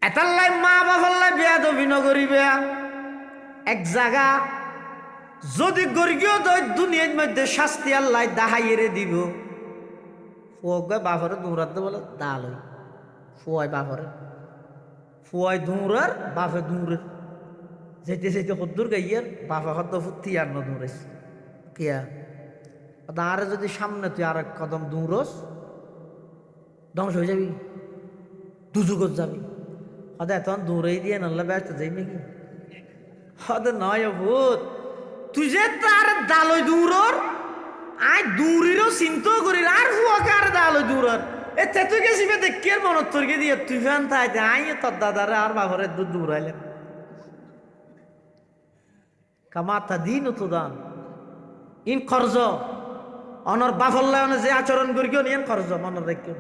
এটার মা বাবার লাই বিয়া দবি নগরিবে এক জায়গা যদি গর্গীয় দুনিয়ার মধ্যে শাস্তি আল্লাহ দাহাইয়ে দিব ফুয়া বাপরে দৌড়াতে বলে দাল হই ফুয়াই বাপরে ফুয়াই দৌড়ার বাপে দৌড়ের যেতে যেতে সদ্দুর গাইয়ার বাপা হদ্দ ফুটি আর ন দৌড়াইস কিয়া আরে যদি সামনে তুই আর এক কদম দৌড়স ধ্বংস হয়ে যাবি দুযুগত যাবি হদে এখন দৌড়াই দিয়ে নাহলে ব্যস্ত যাই নাকি হদে নয় ভূত তুই যে তার দালই দৌড়র আই দৌড়িরও চিন্তাও করি আর ফুয়াকে আর দালই দৌড়র এতে তুই গেছি দেখি মনত তর্কে দিয়ে তুই ফ্যান থাইতে আই তোর দাদারে আর বাঘরে দুধ দৌড়াইলেন কামাতা দিন তো দান ইন খরচ অনর বাফল্লায় যে আচরণ করি কেউ নিয়েন খরচ মনের রাখিও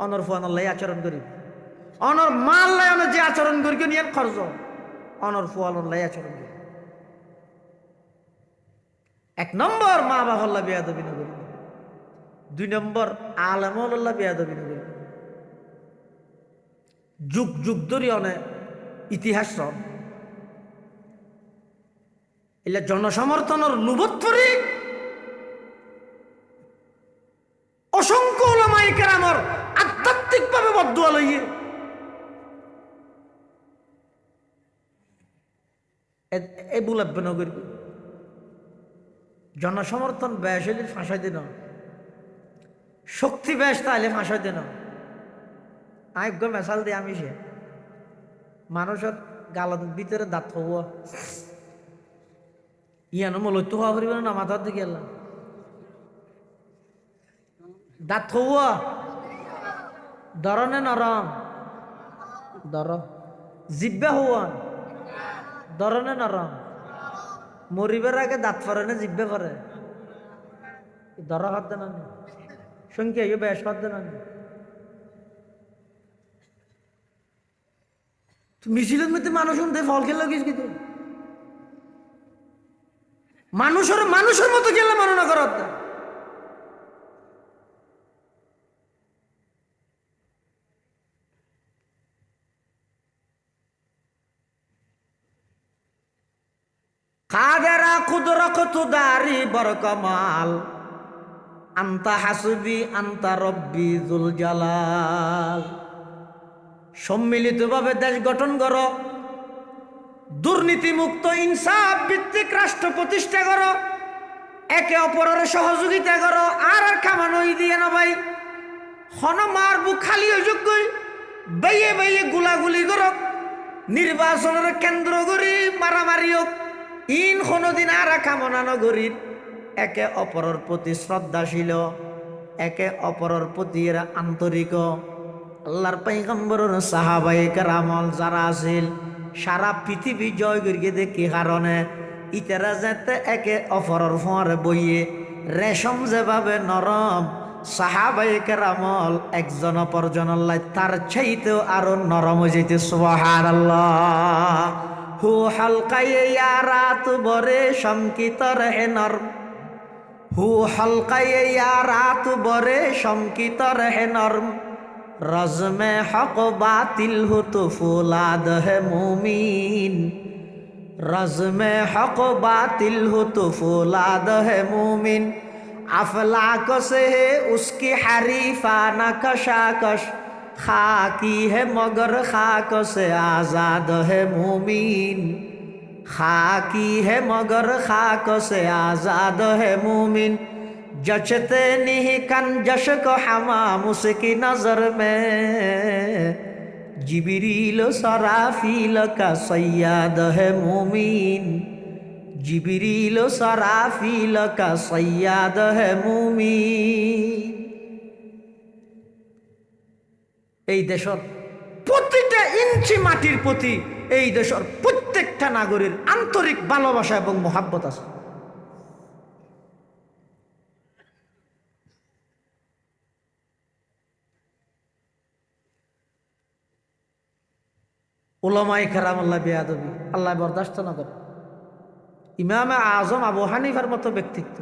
অনর ফুয়ানল্লাই আচরণ করি অনর মাল্লায় যে আচরণ করি কেউ নিয়েন খরচ অনর ফুয়ানল্লাই আচরণ করি এক নম্বর মা বাফল্লা বিয়া দবি না করি দুই নম্বর আলমল্লাহ বিয়া দবি না করি যুগ যুগ ধরি অনেক ইতিহাস এলে জনসমর্থনের লুবত পরি অসংখ্য ওলামায়ে কেরামর আধ্যাত্মিক ভাবে বদদুয়া লইয়ে এই বুলাব্য নগরী জনসমর্থন ব্যাস হইলে ফাঁসাই দিন শক্তি ব্যাস তাহলে ফাঁসাই দিন আইব মেশাল দিয়ে আমি সে মানুষের গালত ভিতরে দাঁত হওয়া ইয়ানো মলত্য হওয়া করিব না মাথার দিকে এলাম দাঁত হওয়া দরনে নরম দর জিব্বা হওয়া দরনে নরম মরিবার আগে দাঁত পরে না জিব্বে পরে দর হাত না সংখ্যা ইয়ে বেশ হাত না মিছিলের মধ্যে মানুষ শুনতে ফল খেলে কিছু মানুষের মতো গেলে মনে না করার কাদেরা কুদরত দারি বরকমাল আন্তা হাসবি আন্তা রব্বি জুল জালাল সম্মিলিতভাবে দেশ গঠন করো দুর্নীতিমুক্ত ইনসাফ ভিত্তিক রাষ্ট্র প্রতিষ্ঠা করো একে অপরের সহযোগিতা করো আর খামানোই দিয়ে না ভাই হনমার বুক খালি অযোগ্যই বাইয়ে বাইয়ে গুলাগুলি করো নির্বাচনের কেন্দ্র করি মারামারি হোক ইন কোনোদিন আর কামনা নগরীর একে অপরের প্রতি শ্রদ্ধাশীল একে অপরের প্রতি এরা আন্তরিক আল্লাহর পয়গম্বরের সাহাবায়ে কেরামল যারা আছিল সারা পৃথিবী জয় করিয়ে দেখি কারণে ইতারা যাতে একে অপরের ফোঁয়ারে বইয়ে রেশম যেভাবে নরম সাহাবায়ে কেরামল একজন অপরজনের লাই তার চাইতেও আরো নরম হয়ে যেতে সুবহানাল্লাহ হু হালকায়ে ইয়ারাত বরে শঙ্কিত রে নরম হু হলকায়ে ইয়া রাত বরে শঙ্কিত রহে নরম রজমে হক বাতিল হতো ফুলাদ হে মুমিন रज़्म हक़ बातिल हो तो फौलाद है मुमिन अफलाक से है उसकी हरीफाना कशाकश खाकी है मगर खाक से आज़ाद है मुमिन खाकी है मगर खाक से आज़ाद है मुमिन जचते नहीं कन जश को हमाम उसकी नज़र में जिबरील सराफील का सैयाद है मुमीन जिबरील सराफील का सैयाद है मुमीन এই দেশের প্রতিটা ইঞ্চি মাটির প্রতি এই দেশের প্রত্যেকটা নাগরিকের আন্তরিক ভালোবাসা এবং মহব্বত আছে। উলামায়ে কেরাম আল্লাহ বেয়াদবি আল্লাহ বরদাস্ত না করে। ইমামে আজম আবু হানিফার মতো ব্যক্তিত্ব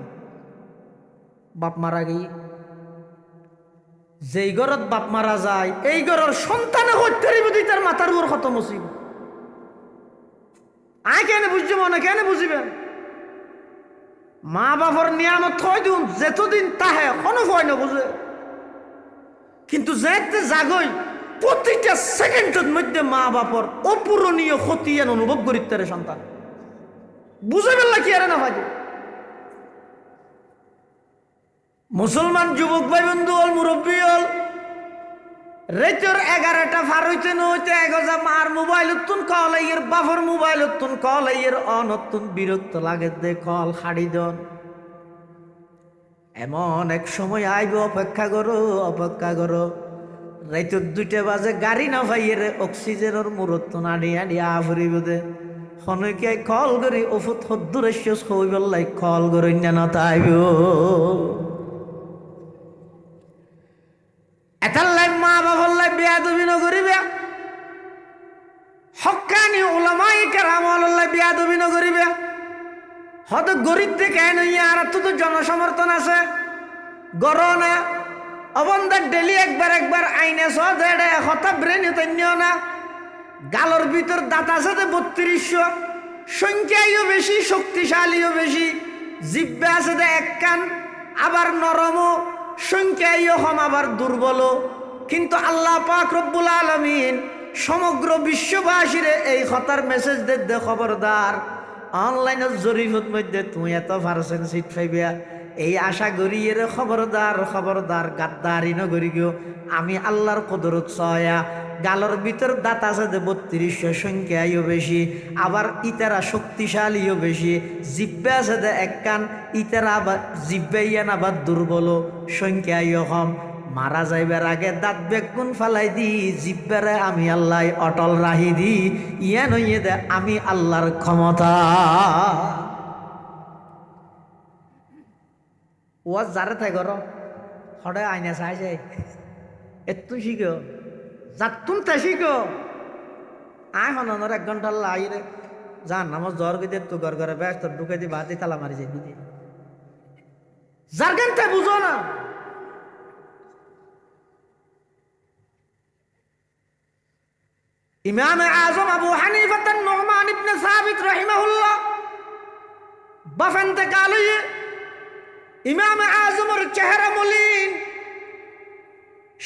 বাপ মারা গিয়ে যেই ঘরত বাপ মারা যায় এই ঘরের সন্তানে হত্যা বুঝি তার মাথার উপর কত মুসিবত। আয় কেন বুঝছি মনে কেন বুঝিবেন মা বাপর নিয়ামত থই দিন যেতদিন তাহে কোনো ভয় না বুঝে, কিন্তু যেতে জাগই প্রতিটা সেকেন্ডের মধ্যে মা বাপর অপূরণীয় ক্ষতি অনুভব করি তার সন্তান বুঝে ফেললা কি আর না ভাই। মুসলমান যুবক ভাই বন্ধু হল মুরব্বী হল রেতর 11টা ফার হইতে নইতে এগোজা মার মোবাইল উত্তুন কল এর বাপর মোবাইল উত্তুন কল এর অনতুন বিরক্ত লাগে দে কল হাড়ি দন। এমন এক সময় আইব অপেক্ষা করো রাইতর 2টা বাজে গাড়ি না ভাইয়ের অক্সিজেনের মুরত নাড়ি আড়ি আফরিব দে হনকে কল করি ওফুত হদ্দুরেশ্য হইবল্লাই কল করি না তাইব এতাল্লাই মা বাবাল্লাই বেয়াদবি ন করিবে হক্কানি উলামায়ে কেরাম আল্লাহ বেয়াদবি ন করিবে হয়তো গরিব দেখে নইয়া আর তো জনসমর্থন আছে গরনে অবন্ধার ডেলি একবার আইনে সে হতা ব্রেন হতেও না গালর ভিতর দাঁত আছে 3200 সংখ্যায়ও বেশি শক্তিশালীও বেশি জিব্বা আছে এক কান আবার নরমও সংখ্যায়ও কম আবার দুর্বল, কিন্তু আল্লাহ পাক রব্বুল আলামিন সমগ্র বিশ্ববাসীরে এই হতার মেসেজ দে খবরদার অনলাইনের জরিফত মধ্যে তুই এত পারছেন সিট পাইবা এই আশা করি এর খবরদার গাদ্দারি নগরি গিয়েও আমি আল্লাহর কদরত সয়া গালর ভিতর দাঁত আছে 3200 সংখ্যায়ও বেশি আবার ইতারা শক্তিশালীও বেশি জিব্বা আছে এক কান ইতারা আবার জিব্বাইয়ান আবার দুর্বল সংখ্যায়ও কম। মারা যাইবার আগে দাঁত বেগুন ফালাই দি জিব্বারে আমি আল্লাহ অটল রাহি দি ইয়ান হইয়ে দে আমি আল্লাহর ক্ষমতা। ওয়াজ যারে থাই ঘর সদায় আইনা চাই যায় এত শিখ যাতুন তা শিখ আয় হনর 1 ঘন্টা আইরে যান নামাজ জ্বর গিয়ে তো ঘরে ব্যস্ত ঢুকে দি বাদি তালা মারি যাই দিদি যার গানটা বুঝো না। ইমাম আজম আবু হানিফা নুমান ইবনে সাবিত রাহিমাহুল্লাহ বাফান্তে কালিয়ে ইমাম আজমের চেহারা মলিন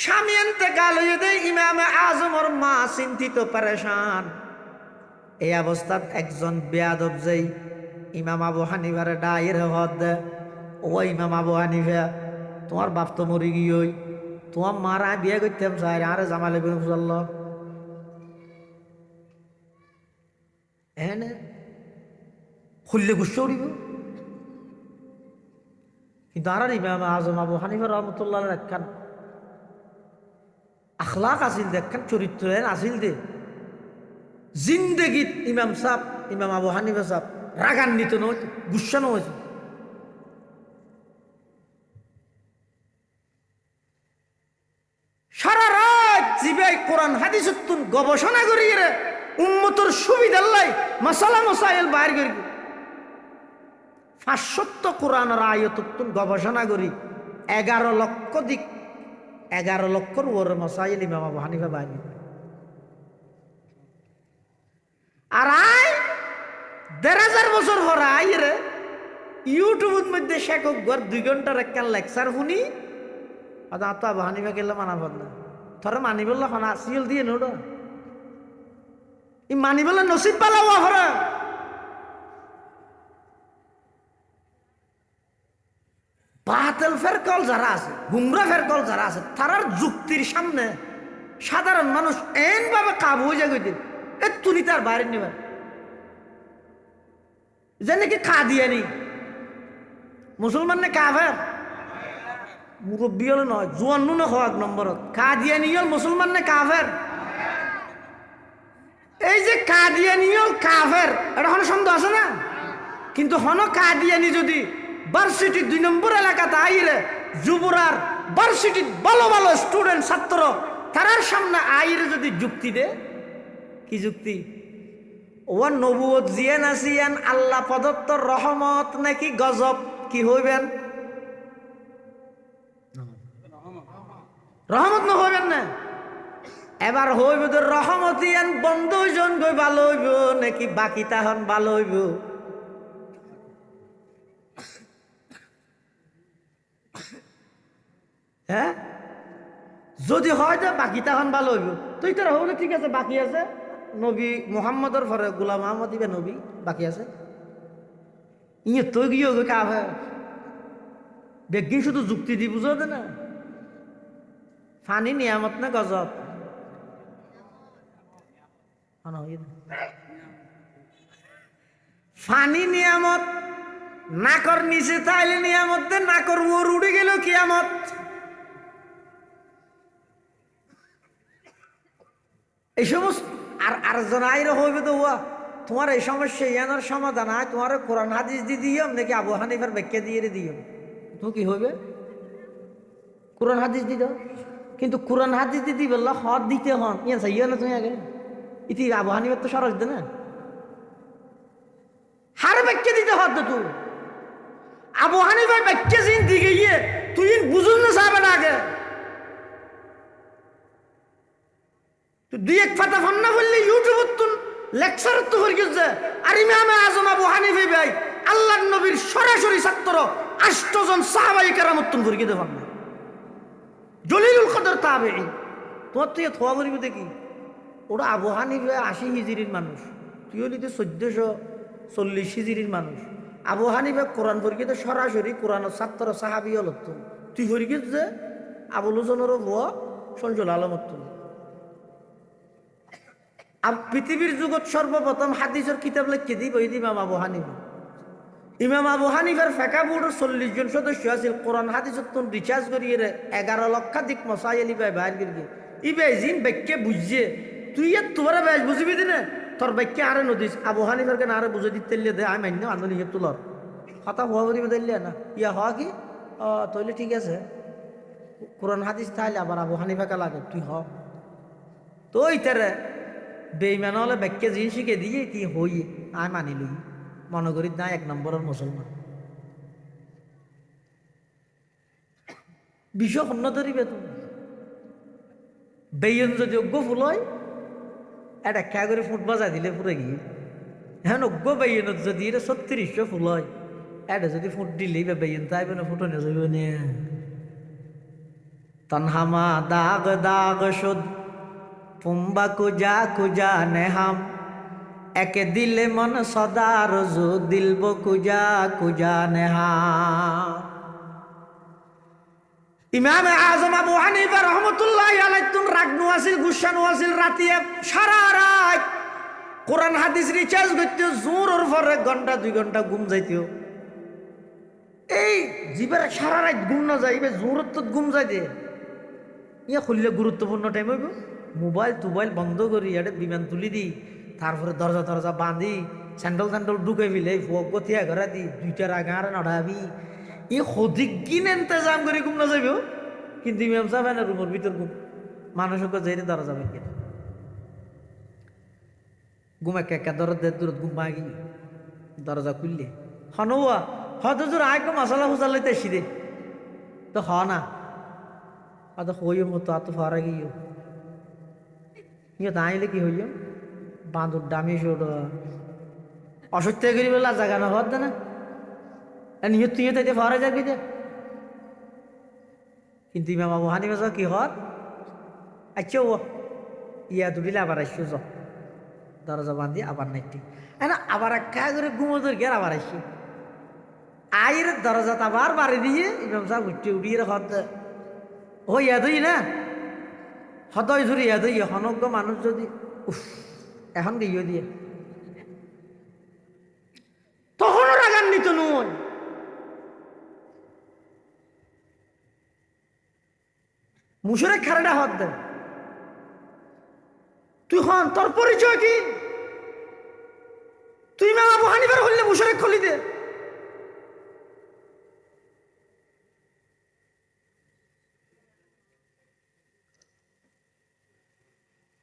স্বামী ইন্তেকাল হয়ে দেয় ইমাম আজমের মা চিন্তিত পরেশান। এই অবস্থাত একজন বেয়াদব যেই ইমাম আবু হানিফার ডায়ের হদ দে ও ইমাম আবু হানিফা তোমার বাপ তো মরি গিয়ে তোমার মারা বিয়ে করতাম চাই আরে জামালে চলল এনে খুললে গুসা উড়িব, কিন্তু আর ইমাম আজম আবু হানিফা রহমতুল্লাহ একখান আখলাক আসিল দে একখান চরিত্র আসিল দে জিন্দগিত ইমাম সাহ ইমাম আবু হানিফা সাহ রাগান্বিত নয় গুসা নয় সারা রাত জিবাই কোরআন হাদিস গবেষণা করি রে উম্মতর সুবিধার লাই মাসালা মসাইল বাইর করি 570 কোরআনের আয়াত গবেষণা করি 11 লক্ষ দিক 11 লক্ষর উপরে মাসাইল ইমাম আবু হানিফা বাইনি। আর 1500 বছর হরা রে ইউটিউবের মধ্যে শেখক ঘর 2 ঘন্টার একটা লেকচার শুনি আদা তো আবু হানিফা গেলে মানাবদ না থরে মানি বললো হনা সিল দিয়ে নোড ই মানি বললে নসিব পালাও হরা বাতিল ফেরকল যারা আছে গুমরা ফেরকল যারা আছে তারার যুক্তির সামনে সাধারণ মানুষ এন ভাবে কাবু হয়ে যায় দিন এ তুই তার বাইরে নেবেন যে নাকি কাদিয়ানি মুসলমান নে কাফের মুরব্বী হলে নয় জোয়ান নুনে হওয়া 1 নম্বরত কাদিয়ানি হল মুসলমান নে কাফের এই যে কাদিয়ানি হল কাফের এটা হন সন্দেহ আছে না কিন্তু হন কাদিয়ানি যদি ভার্সিটি 2 নম্বর এলাকাতে আইরে যুবরার ভার্সিটি ভালো ভালো স্টুডেন্ট ছাত্র তারার সামনে আইরে যদি যুক্তি দে কি যুক্তি ও নবুয়ত জিয়ান আসিয়ান আল্লাহ প্রদত্ত রহমত নাকি গজব কি হইবেন রহমত না হইবেন না এবার হইব তো রহমতিয়ান বন্ধ জন গই ভালো হইব নাকি বাকি তাহন ভালো হইব হ্যাঁ যদি হয় তো বাকি তখন ভালো হইব তুই তোর হলে ঠিক আছে বাকি আছে নবী মুহাম্মদর পরে গোলাম আহমদ ইবে নবী বাকি আছে ইয়ে তুই গিয়ে কাফে বেগি শুধু যুক্তি দি বুঝো না ফানি নিয়ামত না গজব ফানি নিয়ামত নাকর নিচে তাইলে নিয়ামত দে নাকর ওর উড়ে গেল কিয়ামত এই সমস্ত আর জনাইরা হইবে তো হুয়া তোমার এই সমস্যা ইয়ানোর সমাধান হয় তোমার কোরআন হাদিস দিয়ে দিও নাকি আবু হানিফার ব্যাখ্যা দিয়ে দিও তো কি হইবে কোরআন হাদিস দি দাও কিন্তু কোরআন হাদিস দিদি বললা হদ দিতে হন ইয়া চাইও না তুমি আগে ইতি আবু হানিফার তো সরজ দে না হার ব্যাখ্যা দিতে হদ তো তুই আবু হানিফার ব্যাখ্যা জিন দিকে গিয়ে তুই বুঝুন না চাবে না আগে দুই এক ফাতা ফান্না বললে ইউটিউবত তুন লেকচার তো হয়ে গেছে আর ইমামে আজম আবু হানিফা ভাই আল্লাহর নবীর সরাসরি ছাত্র 8 জন সাহাবায়ে কেরামত তুন করে দিতে পারবে জলিলুল কদর তাবেঈ তোমার তুই থোয়া করিব দেখি ওরা আবু হানিফা 80 হিজরির মানুষ তুই হলি তো 1440 হিজরির মানুষ আবু হানিফা কোরআন পড়ি তো সরাসরি কোরআনের ছাত্র সাহাবী হল তুই হরি গেছে আবুল হোসেনেরও বুয়া সঞ্জুল আলমত আর পৃথিবীর যুগত সর্বপ্রথম হাদিসের কিতাব লিখে দিব ইমাম আবু হানিফা ইমাম আবু হানিফার ফেকা বোর্ডের 40 জন সদস্য আছিল কোরআন হাদিসত রিচার্জ করিয়ে 11 লক্ষাধিক মসাইল ইবাই বাইর করিয়ে ইবাই জিন ব্যাখ্যা বুঝছে তুই তোরা বেশ বুঝবি দিনে তোর ব্যাখ্যা আরে নদিস আবু হানিফার কেন আরে বুঝে দিতে দে আমি মান্য আন্দোলন ইয়ে তোলার কথা হওয়া করিবে দিলে না ইয়া হওয়া কি তাহলে ঠিক আছে কোরআন হাদিস তাহলে আবার আবু হানিফাকে লাগে তুই হ তো ইতারে বেইমান হলে ব্যাখ্যা জিন শিখে দিয়ে তুই হই আয় মানি লই মনে করি না 1 নম্বরের মুসলমান বিশ্ব অন্য ধরিবে তুমি বেইন যদি অজ্ঞ ফুল হয় এটা খেয়া করে ফুট বাজাই দিলে পুরে গিয়ে হ্যাঁ অজ্ঞ বেইনত যদি এটা 3600 ফুল হয় এটা যদি ফুট দিলেই বা বেইন তাইবে না ফুটো নিয়ে যাবে না তনহামা দাগ দাগ শুদ পুম্বা কুজা কুজা নেহাম একে দিলে মন সদা রজু দিলব কুজা কুজা নেহাম ইমাম আজম আবু হানিফা রহমতুল্লাহি আলাইহি তুন রাগনু আছিল গুসানু আছিল রাতিয়া সারা রাত কোরআন হাদিস রিচার্জ করতে জোরের পরে ঘন্টা 2 ঘন্টা ঘুম যাইতেও এই জীবের সারা রাত ঘুম না যাইবে জোরত তো ঘুম যাই দে ইয়া খুললে গুরুত্বপূর্ণ টাইম হইব মোবাইল বন্ধ করি এটা বিমান তুলি দি তারপরে দরজা বাঁধি স্যান্ডেল ঢুকে ফেলে গতিয়া ঘরা দি 2টার আগে আর নড়াবি ই সঠিক কিন ইন্তজাম করে ঘুম না যাইব কিন্তু ইমাম সাহেব না রুমের ভিতর ঘুম মানুষকে যাইতে দরজা বেঁকে ঘুম একা দূরত ঘুম পাগি দরজা খুললে হনুয়া হয়তো জোর আয় মশলা ফুসাল লইতে এসি দে তো হ না তো হইও মতো এত ফারা গিয়ে ইয়ে তাইলে কি হইও বাঁদর ডামি ছোট অসত্য করি বলে জায়গা না হত না নিয়ে তুই তাইতে ফারা যাবি দে কিন্তু ইমাম আবু হানিফা সাহেব কি হত আচ্ছা ও ইয়া দুটিলে আবার আসছো য দরজা বান্ধি আবার নাইটি না আবার একা করে ঘুমোদর গের আবার আসছি আয়ের দরজা আবার বাড়ি দিয়ে ইমাম সাহেব উঠে উঠিয়ে হত ও ইয়াদই না হতই ধরি ইয়াদই হনজ্ঞ মানুষ যদি উফ এখন গিয়ে দিয়ে তখনও রাগান্বিত নয় মুশরিক খারাটা হত দে তুই হন তোর পরিচয় কি তুই ইমাম আবু হানিফার হইলে মুশরিক খলি দে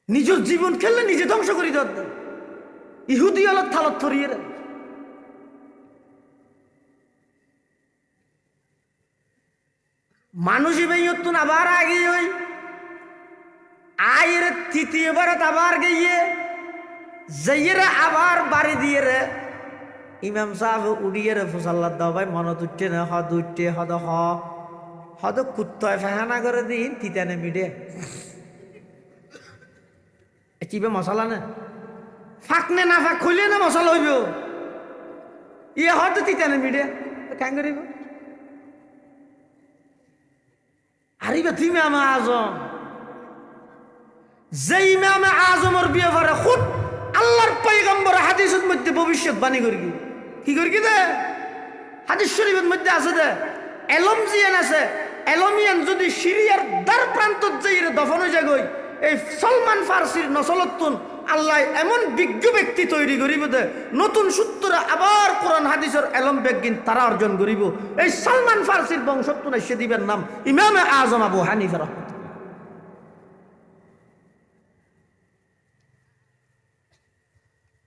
নিজের জীবন খেললে নিজে ধ্বংস করি দর ইহুদি আলত থালত থরিয়ে মানুষ ইবেয়তুন আবার আগে ওই আয়ের তৃতীয়বার আবার গিয়ে যাইয়ে আবার বাড়ি দিয়ে রে ইমাম সাহেব উড়িয়ে রে ফুসাল্লা দাও ভাই মনত উঠছে না হদ উঠছে হদ হদ কুত্তয় ফেহানা করে দিন তিতানে মিডে চিবে মশলা না ফাঁক নে না ফাঁক খুললে না মশলা হইব ইয়ে হয়তো তিতানে মিডে কেন করিব আরিবা তুই ইমামে আজম যে ইমামে আজমের ব্যাপারে খুদ আল্লাহর পয়গম্বর হাদিসের মধ্যে ভবিষ্যৎবাণী করি কি করি দে হাদিস শরীফের মধ্যে আছে দে এলম জিয়ান আছে এলমিয়ান যদি সিরিয়ার দ্বার প্রান্ত যাই দফন হয়ে যাগই এই সলমান ফার্সির নসলতুন আল্লাহ এমন বিজ্ঞ ব্যক্তি তৈরি করিব দে নতুন সূত্র আবার কোরআন হাদিসের এলম বেগিন তারা অর্জন করিব এই সলমান ফার্সির বংশত্বন এসে দিবেন নাম ইমামে আজম আবু হানিফা রাহমাতুল্লাহ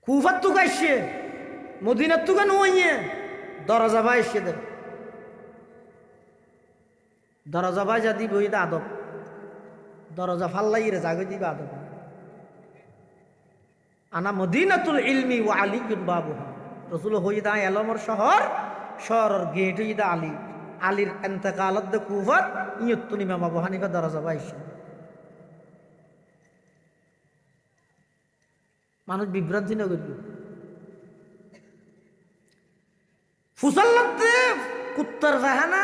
কুফার তুকা এসে মদিনার তুকা নুয়ে দরজা ভাই এসে দে দরজা ভাই যা দিব এটা আদব দরজা ফাল্লাই রে জাগে দিবা আদব আনা মদিনাতুল ইলমি ওয়া আলিয়ুন বাবুহা রাসূল হইদা এলমর শহরের গেট হইদা আলীর ইন্তেকালত দে কুফার ইয়তুন ইমাম আবু হানিফা দরজা বাইছে মানুষ বিভ্রান্তি না করবে ফুসাল্লাতে কুত্তার ফাহানা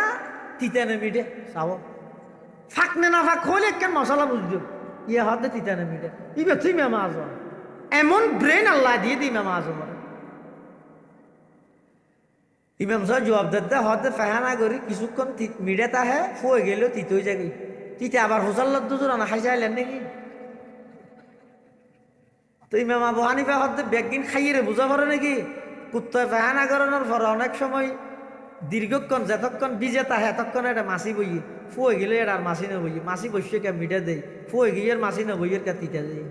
তিতানে মিটে চাও ফাঁক নে না ফাঁক হলে কেন মশলা বুঝছো ইয়ে হাতে তিতানে মিটে ইবে তুই ইমাম আজম এমন ব্রেন আল্লাহ দিয়ে দিই ইমাম আজম ইমাম সাহেব জবাব দিতে হতে ফাহানা করি কিছুক্ষণ মিডে তাহে ফুয়ে গেলেও তিত হয়ে যাবি তিতে আবার ফুসাল্লাত দুজন না খাই চাইলেন নাকি তো ইমাম আবু হানিফা হতে বেগিন খাইয়ে বুঝা পারে নাকি কুত্তা ফাহানা করানোর পর অনেক সময় দীর্ঘক্ষণ যতক্ষণ বিজে তাহে এতক্ষণ এটা মাছি বই ফুয়ে গেলে এটা আর মাছি না বই মাছি বসে কে মিঠে দেয় ফুয়ে গিয়ে মাছি না বইয়ের কে তিতে দেয়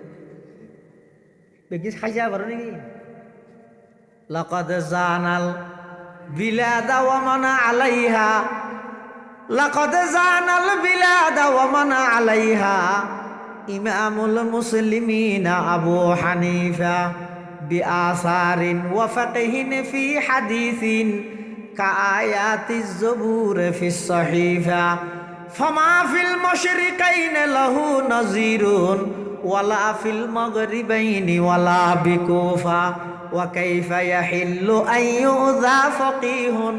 বেগিন খাই যা পারে নাকি লাকাদ জানাল বিলাদা ওয়া মানা আলাইহা লাকাদ জানাল বিলাদা ওয়া মানা আলাইহা ইমামুল মুসলিমিন আবু হানিফা বিআসারিন ওয়া ফাকহিন ফি হাদিসিন কাআয়াতিজ জুবুর ফিস সহিফা ফামা ফিল মাশরিকাইন লাহু নাযিরুন ওয়ালা ফিল মাগরিবাইনি ওয়ালা বিকুফা ওয়া কাইফা ইয়াহিল্লু আইয়ুযা ফাকিহুন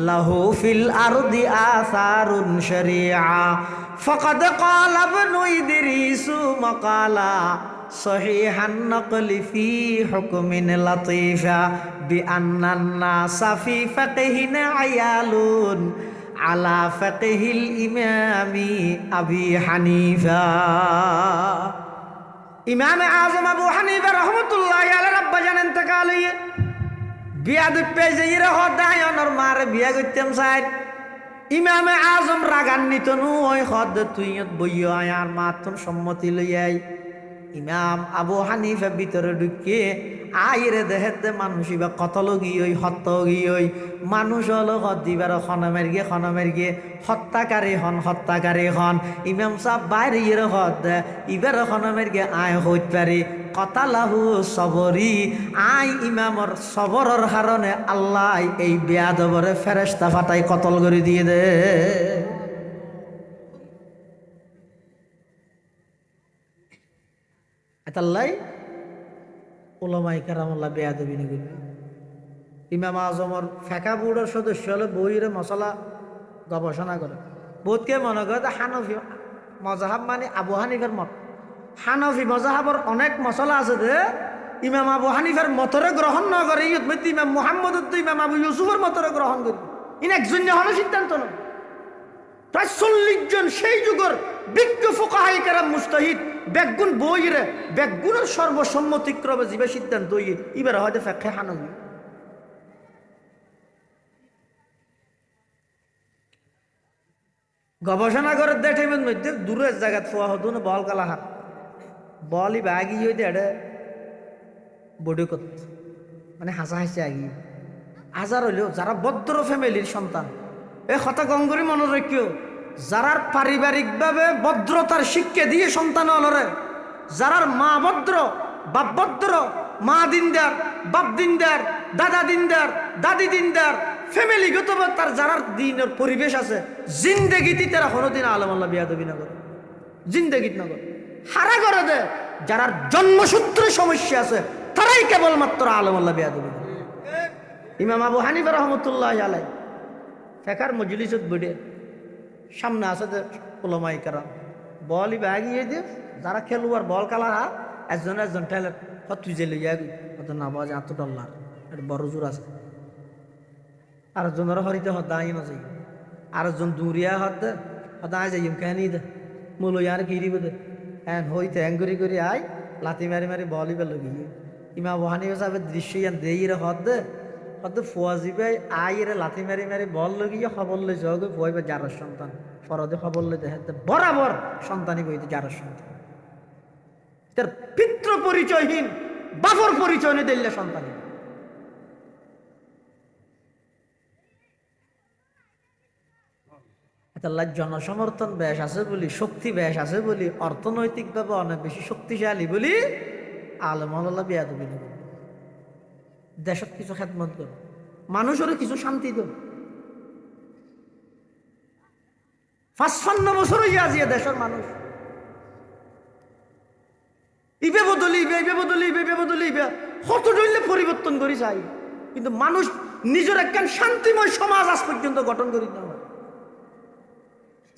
লাহু ফিল আরদি আসারুন শরিআ ফাকাদ ক্বালা ইবনু ইদরিস মাকালা সহিহান নকলি ফি হুকমিন লতীফা বিআন্নান নাসা ফি ফাকহিন আয়ালুন আলা ফাকহিল ইমামি আবি হানিফা ইমাম আজম আবু হানিফা রহমতুল্লাহি আলাইহি আব্বা জান ইন্তেকাল হইয়ে বিয়া দিতে যাইরা হদায়নর মারে বিয়া করতাম সাইড ইমাম আজম রাগান্বিত নয় হদ তুই বইয়া আর মাতন সম্মতি লইয়াই ইমাম আবু হানিফা ভিতরে ঢুকিয়ে আইরে দেহেতে মানুষ ইবা কতল গিয়ে হত্য গিয়ে মানুষ হলো দিবার খনমের গিয়ে হত্যাকারী হন ইমাম সাহ বাইরে ইয়ে হদ ইবার খনমের গিয়ে আয় হইতে পারি কতালাহু সবরি আই ইমামর সবরর কারণে আল্লাহ এই বেয়াদবরে ফেরেশতা ফাটাই কতল করে দিয়ে দে। এতাল্লাই ওলামাই কেরামুল্লাহ বেয়াদবি নিগুলি ইমাম আজমর ফেকা বোর্ডের সদস্য হলে বইরে মশলা গবেষণা করে বোধকে মনে করে হানফি মজাহাব মানে আবু হানিফার মত হানফি মজাহাবর অনেক মশলা আছে যে ইমাম আবু হানিফার মতরে গ্রহণ না করে ইমাম মুহাম্মদ ইমাম আবু ইউসুফের মতরে গ্রহণ করি ইন একজন হলো সিদ্ধান্ত নয় প্রায় 40 জন সেই যুগের বিজ্ঞ ফুকাহায়ে কেরাম মুজতাহিদ বেগুন বইরে বেগুনের সর্বসম্মতিক্রমে জীবে সিদ্ধান্ত এবার হয়তো ফেকে হানবি গবেষণা করে দেখে মধ্যে দূরের জায়গা ফোয়া হতো না বল কালা হাত বলই বাগি হইতে এটা বডি করত মানে হাসি আগি হাজার হইলেও যারা ভদ্র ফ্যামিলির সন্তান এই কথা গঙ্গরি মনে রাখিও যারা পারিবারিকভাবে ভদ্রতার শিক্ষা দিয়ে সন্তান হলরে যারার মা ভদ্র বাপ ভদ্র মা দিনদার বাপ দিনদার দাদা দিনদার দাদি দিনদার ফ্যামিলিগত তার যারার দিনের পরিবেশ আছে জিন্দেগিতে তারা কোনোদিন আলম আল্লাহ বিয়াদবি না করে জিন্দেগিত না করে হারা করে দে যারার জন্মসূত্রে সমস্যা আছে তারাই কেবলমাত্র আলম আল্লাহ বিয়াদবি না। ইমাম আবু হানিফা রহমতুল্লাহ আলাই ফেকার মজলিসত বডে সামনে আছে ওলামায়ে কেরাম বলই বাগিয়ে দিয়ে যারা খেলোয়াড় বল খেলা একজন ঠেলে তুই যে লইয়া কত না বাজে $8 একটা বড় জোর আছে আরেকজনের হরিতে হদাই না যাই আরেকজন দূরিয়া হদাই যাই কেনি দে মূল আর গিরিব দে হ্যাঁ হইতে হ্যাঙ্গুরি করে আয় লাতি মারি বলই বেল গিয়ে ইমাম আবু হানিফা সাহেবের দৃশ্য ইয়ান দেই রে হদে ফুয়াজি ভাই আইরে লাথি মারি বল লগিয়ে খবর লই যাও ফুয়াইবে যার সন্তান ফরদে খবর লই দেখে বরাবর সন্তানই বইতে যার সন্তান তার পিতৃ পরিচয়হীন বাপর পরিচয় নিয়ে দিলে সন্তান আল্লাহ জনসমর্থন বেশ আছে বলি শক্তি বেশ আছে বলি অর্থনৈতিকভাবে অনেক বেশি শক্তিশালী বলি আলম আল্লাহ বেয়াদবি না দেশত কিছু খেদমত কর মানুষেরও কিছু শান্তি দেব 55 বছর হইয়া আজিয়া দেশের মানুষ ইবে বদলি কত ডইলে পরিবর্তন করি চাই কিন্তু মানুষ নিজের একখান শান্তিময় সমাজ আজ পর্যন্ত গঠন করি না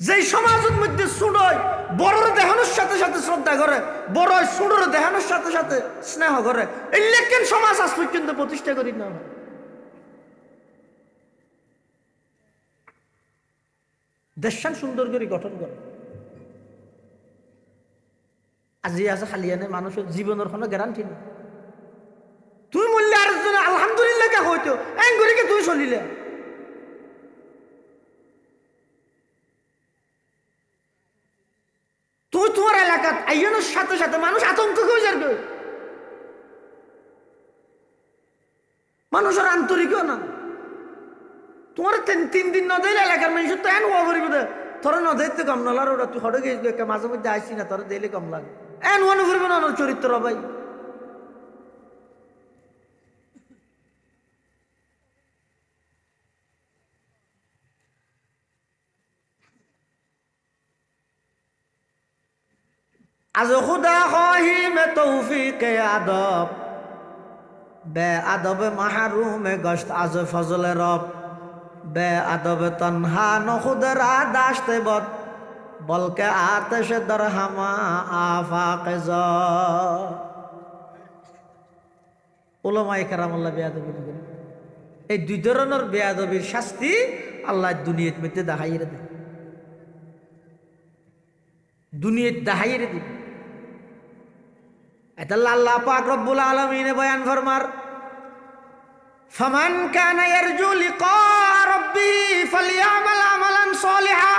যেই সমাজের মধ্যে সুড়য় বড়র দেহানোর সাথে সাথে শ্রদ্ধা করে বড় সুড়র দেহানোর সাথে সাথে স্নেহ করে এই লেখেন সমাজ আজ পর্যন্ত প্রতিষ্ঠা করি না দেশান সুন্দর করে গঠন করে আজি আছে খালি আনে মানুষের জীবনের কোনো গ্যারান্টি নেই তুই মূল্য আর আলহামদুলিল্লাহ কে হইতো এঙ্গুরিকে তুই চলিলে তুই তোমার এলাকাত আইনের সাথে সাথে মানুষ আতঙ্ক হয়ে যাবে মানুষের আন্তরিকও না তোমার 3 দিন না দিলে এলাকার মানুষের তো এন হওয়া করিব তোরা না দেখতে কম নলার ওরা তুই হটে গিয়ে মাঝে মধ্যে আইসি না তোরা দিলে কম লাগে এন ওয়ান করবে না চরিত্র ভাই از خدا خواهیم توفیق ادب به ادب محروم گشت از فضل رب به ادب تنها نخود را داشته بود بلکه آتش در همه آفاق زد ওলামায়ে কেরাম আল্লাহ বেয়াদবি না করে এই দুই ধরনের বেয়াদবির শাস্তি আল্লাহ দুনিয়ার মধ্যে দেখাইয়ে দেয় দুনিয়ার দেখাইয়ে দিবে এটা আল্লাহ পাক রব্বুল আলামিন বয়ান ফরমার ফামান কানা ইয়ারজু লিকা রাব্বি ফালইআমাল আমালান সলিহা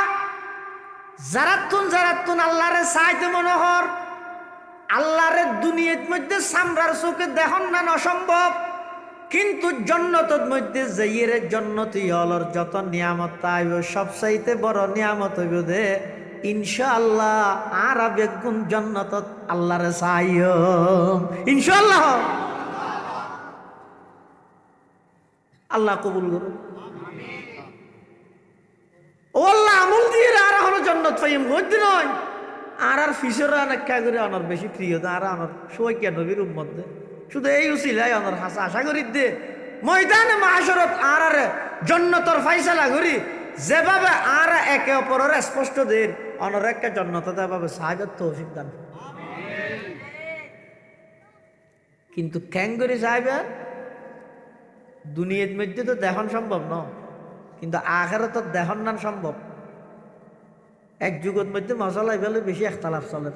যারাতুন আল্লাহরে চাইতে মনোহর আল্লাহরে দুনিয়ার মধ্যে সামরার চোখে দেখুন না অসম্ভব, কিন্তু জন্নতের মধ্যে যাইয়ের জন্নতি হলর যত নিয়ামত আইব সবচাইতে বড় নিয়ামত হইব দে ইনশাআল্লাহ আর বেগুন জন্নতত আল্লাহরে চাইও ইনশাআল্লাহ। আল্লাহ কবুল করুন। ও আল্লাহ আমল দিয়ে আর হলো জন্নত পাইম হইতে নয় আর ফিসের অনেক করে অনার বেশি প্রিয় আর আমার সবাই কে নবীর মধ্যে শুধু এই উচিলাই অনার হাসা আশা করি দে ময়দানে মাহাশরত আর জন্নতর ফাইসালা করি যেভাবে আর একে অপরের স্পষ্ট দের অনর একটা জন্নত এভাবে সাহায্য তৌফিক দান। কিন্তু ক্যাং করে চাইবে দুনিয়ার মধ্যে তো দেখন সম্ভব ন, কিন্তু আখেরে তো দেখন না সম্ভব। এক যুগের মধ্যে মশালাই ফেলে বেশি একতালাফ চলে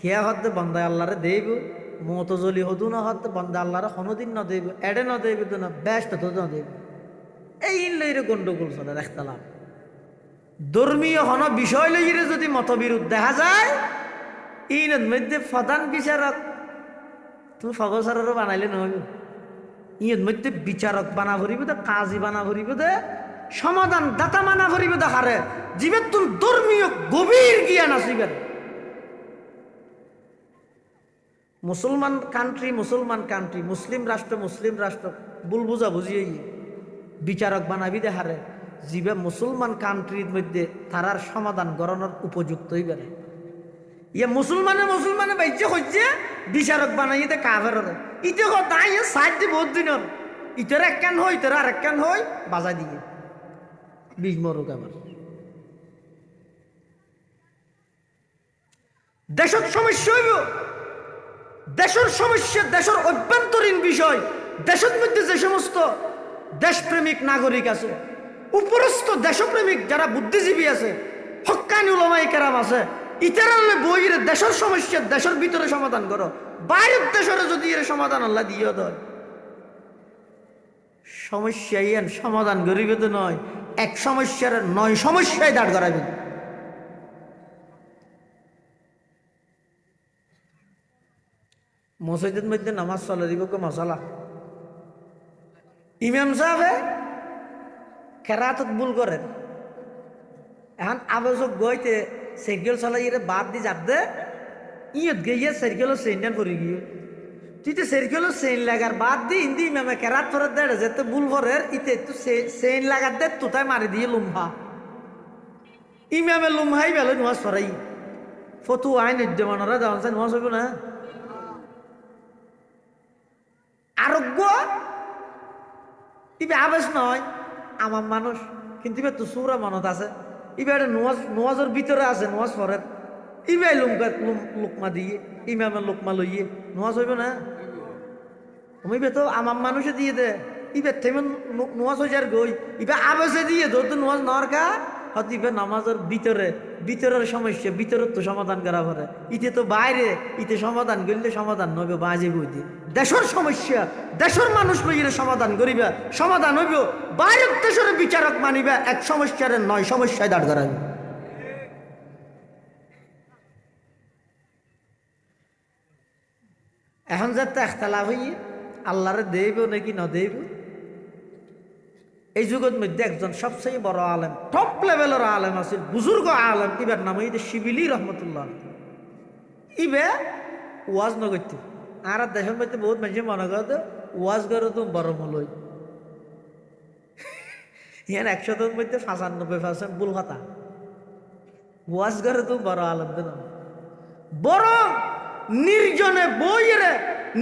খেয়া হতে বন্দায় আল্লাহরে দেব মত জলি হদু না হতে বন্দা আল্লাহরে কোনোদিন ন দেব এডে ন দেব তো না ব্যস্ত তো ন দেব এই লইরে গন্ডগোল চলে একতালাফ। ধর্মীয় হন বিষয় লইরে যদি মতবিরোধ দেখা যায় ইনের মধ্যে প্রধান বিচারক তুমি ফগসারও বানাইলে নহব, ইয়ের মধ্যে বিচারক বানা ভরিব দে কাজী বানা ভরিব দে সমাধান দাতা মানা ভরিব দে হারে জীবের তুল ধর্মীয় গভীর জ্ঞান আসিবেন। মুসলমান কান্ট্রি মুসলিম রাষ্ট্র ভুল বুঝা বুঝিয়ে বিচারক বানাবি দে হারে জীবে মুসলমান কান্ট্রির মধ্যে তারার সমাধান গড়ানোর উপযুক্ত হইবে না। ইয়ে মুসলমানে বাইজে হচ্ছে বিচারক বানাই দে কাফের ইতে তাই সাহায্য বহুত দিনের ইটার এক কান হই ইটার আর এক কান হই বাজাই দিয়ে বিষ মরুক আবার। দেশের সমস্যা হইব দেশের সমস্যা দেশের অভ্যন্তরীণ বিষয় দেশের মধ্যে যে সমস্ত দেশপ্রেমিক নাগরিক আছে উপরস্থ দেশপ্রেমিক যারা বুদ্ধিজীবী আছে হক্কানি উলামায়ে কেরাম আছে ইতারা বইয়ের দেশের সমস্যা দেশের ভিতরে সমাধান করো, বাইরের দেশের যদি এর সমাধান আল্লাহ দিয়ে দেয় সমস্যা ইয়েন সমাধান গরিবে তো নয় এক সমস্যার 9 সমস্যায় দাঁড় করাবে। মসজিদের মধ্যে নামাজ চলে দিব কে মশালা ইমাম সাহেবে কেরাতত ভুল করেন এখন আবশ্যক গইতে সাইকেল চালাই বাদ দি যাত দে ইয়ত গিয়ে সাইকেলও চেইন করে গিয়ে তুই তো সাইকেলও চেইন লাগার বাদ দি ইন্দি ইমামে কেরাত ফেরত দেড় যেতে ভুল করের ইতে একটু চেইন লাগার দে তোতাই মারি দিয়ে লুম্ভা ইমামে লুম্হাই বেলে নোয়াজ ফরাই ফতু আইন উদ্যমানরা দেওয়া নোয়াজ হইব না আরোগ্য ইবে আবেশ নয় আমার মানুষ কিন্তু ইবে তো সুরা মনত আছে ইবে একটা নোয়াজের ভিতরে আছে নোয়াজ ফরের ইবে লুকমা দিয়ে ইমামে লুকমা লইয়ে নোয়াজ হইব না ইবে তো আমার মানুষে দিয়ে দে ইবে তেমন নোয়াজ হয়ে যার গই ইবে আবেশে দিয়ে দো তো নোয়াজ নরকা হয়তো ইবে নামাজের ভিতরের সমস্যা ভিতরের তো সমাধান করা পারে ইতে তো বাইরে ইতে সমাধান করলে সমাধান নবে বাজে বই দিয়ে দেশের সমস্যা দেশের মানুষ লইলে সমাধান করিবা সমাধান হইব বাইরের দেশের বিচারক মানিবা এক সমস্যার 9 সমস্যায় দাঁড় করাবে। এখন যাতে একতলাফ হইয়ে আল্লাহরে দেব নাকি না দেব এই যুগের মধ্যে একজন সবচেয়ে বড় আলেম টপ লেভেলের আলেম আছে বুজুর্গ আলেম ইবার নাম হইতে শিবিলি রহমতুল্লাহ ইবে ওয়াজ নগত্য আর দেশের মধ্যে বহুত মানুষ মনে করতো ওয়াজ করে তো বড় মূলই ইয়ান 100-এর মধ্যে 95% ভুল কথা ওয়াজ করে তো বড় আলেম দেন বড় নির্জনে বইরে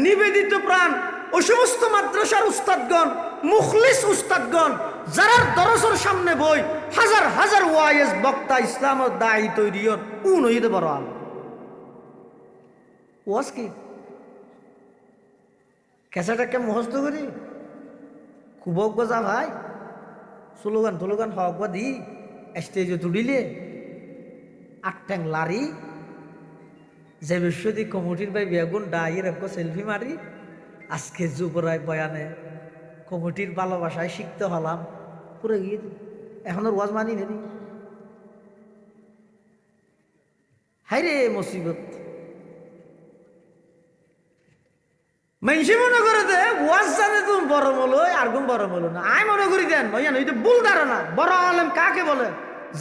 নিবেদিত প্রাণ ও সমস্ত মাদ্রাসার উস্তাদগণ মুখলিস উস্তাদগণ যারা দরসের সামনে বই হাজার হাজার ওয়াইজ বক্তা ইসলামের দায়ী তৈরি উন হইতে বড় আল ওয়াজ কি কেসাটাকে মুখস্থ করি খুব যা ভাই স্লোগান হক বা দি স্টেজে তুলিলে 8 ট্যাং লারি যে বিশ্বদি কমিটির ভাই বেগুন ডাইয়ের এক সেলফি মারি আজকে যুবরায় বয়ানে কমিটির ভালোবাসায় শিখতে হলাম পুরো গিয়ে এখন ওয়াজ মানি নেই হাই রে মুসিবত মানুষে মনে করে যে ওয়াজ জানে তুমি বড় মলো আর গুম বড় মলো না। আমি মনে করি দেন ভাইয়া এটা ভুল ধারণা। বড় আলেম কাকে বলে?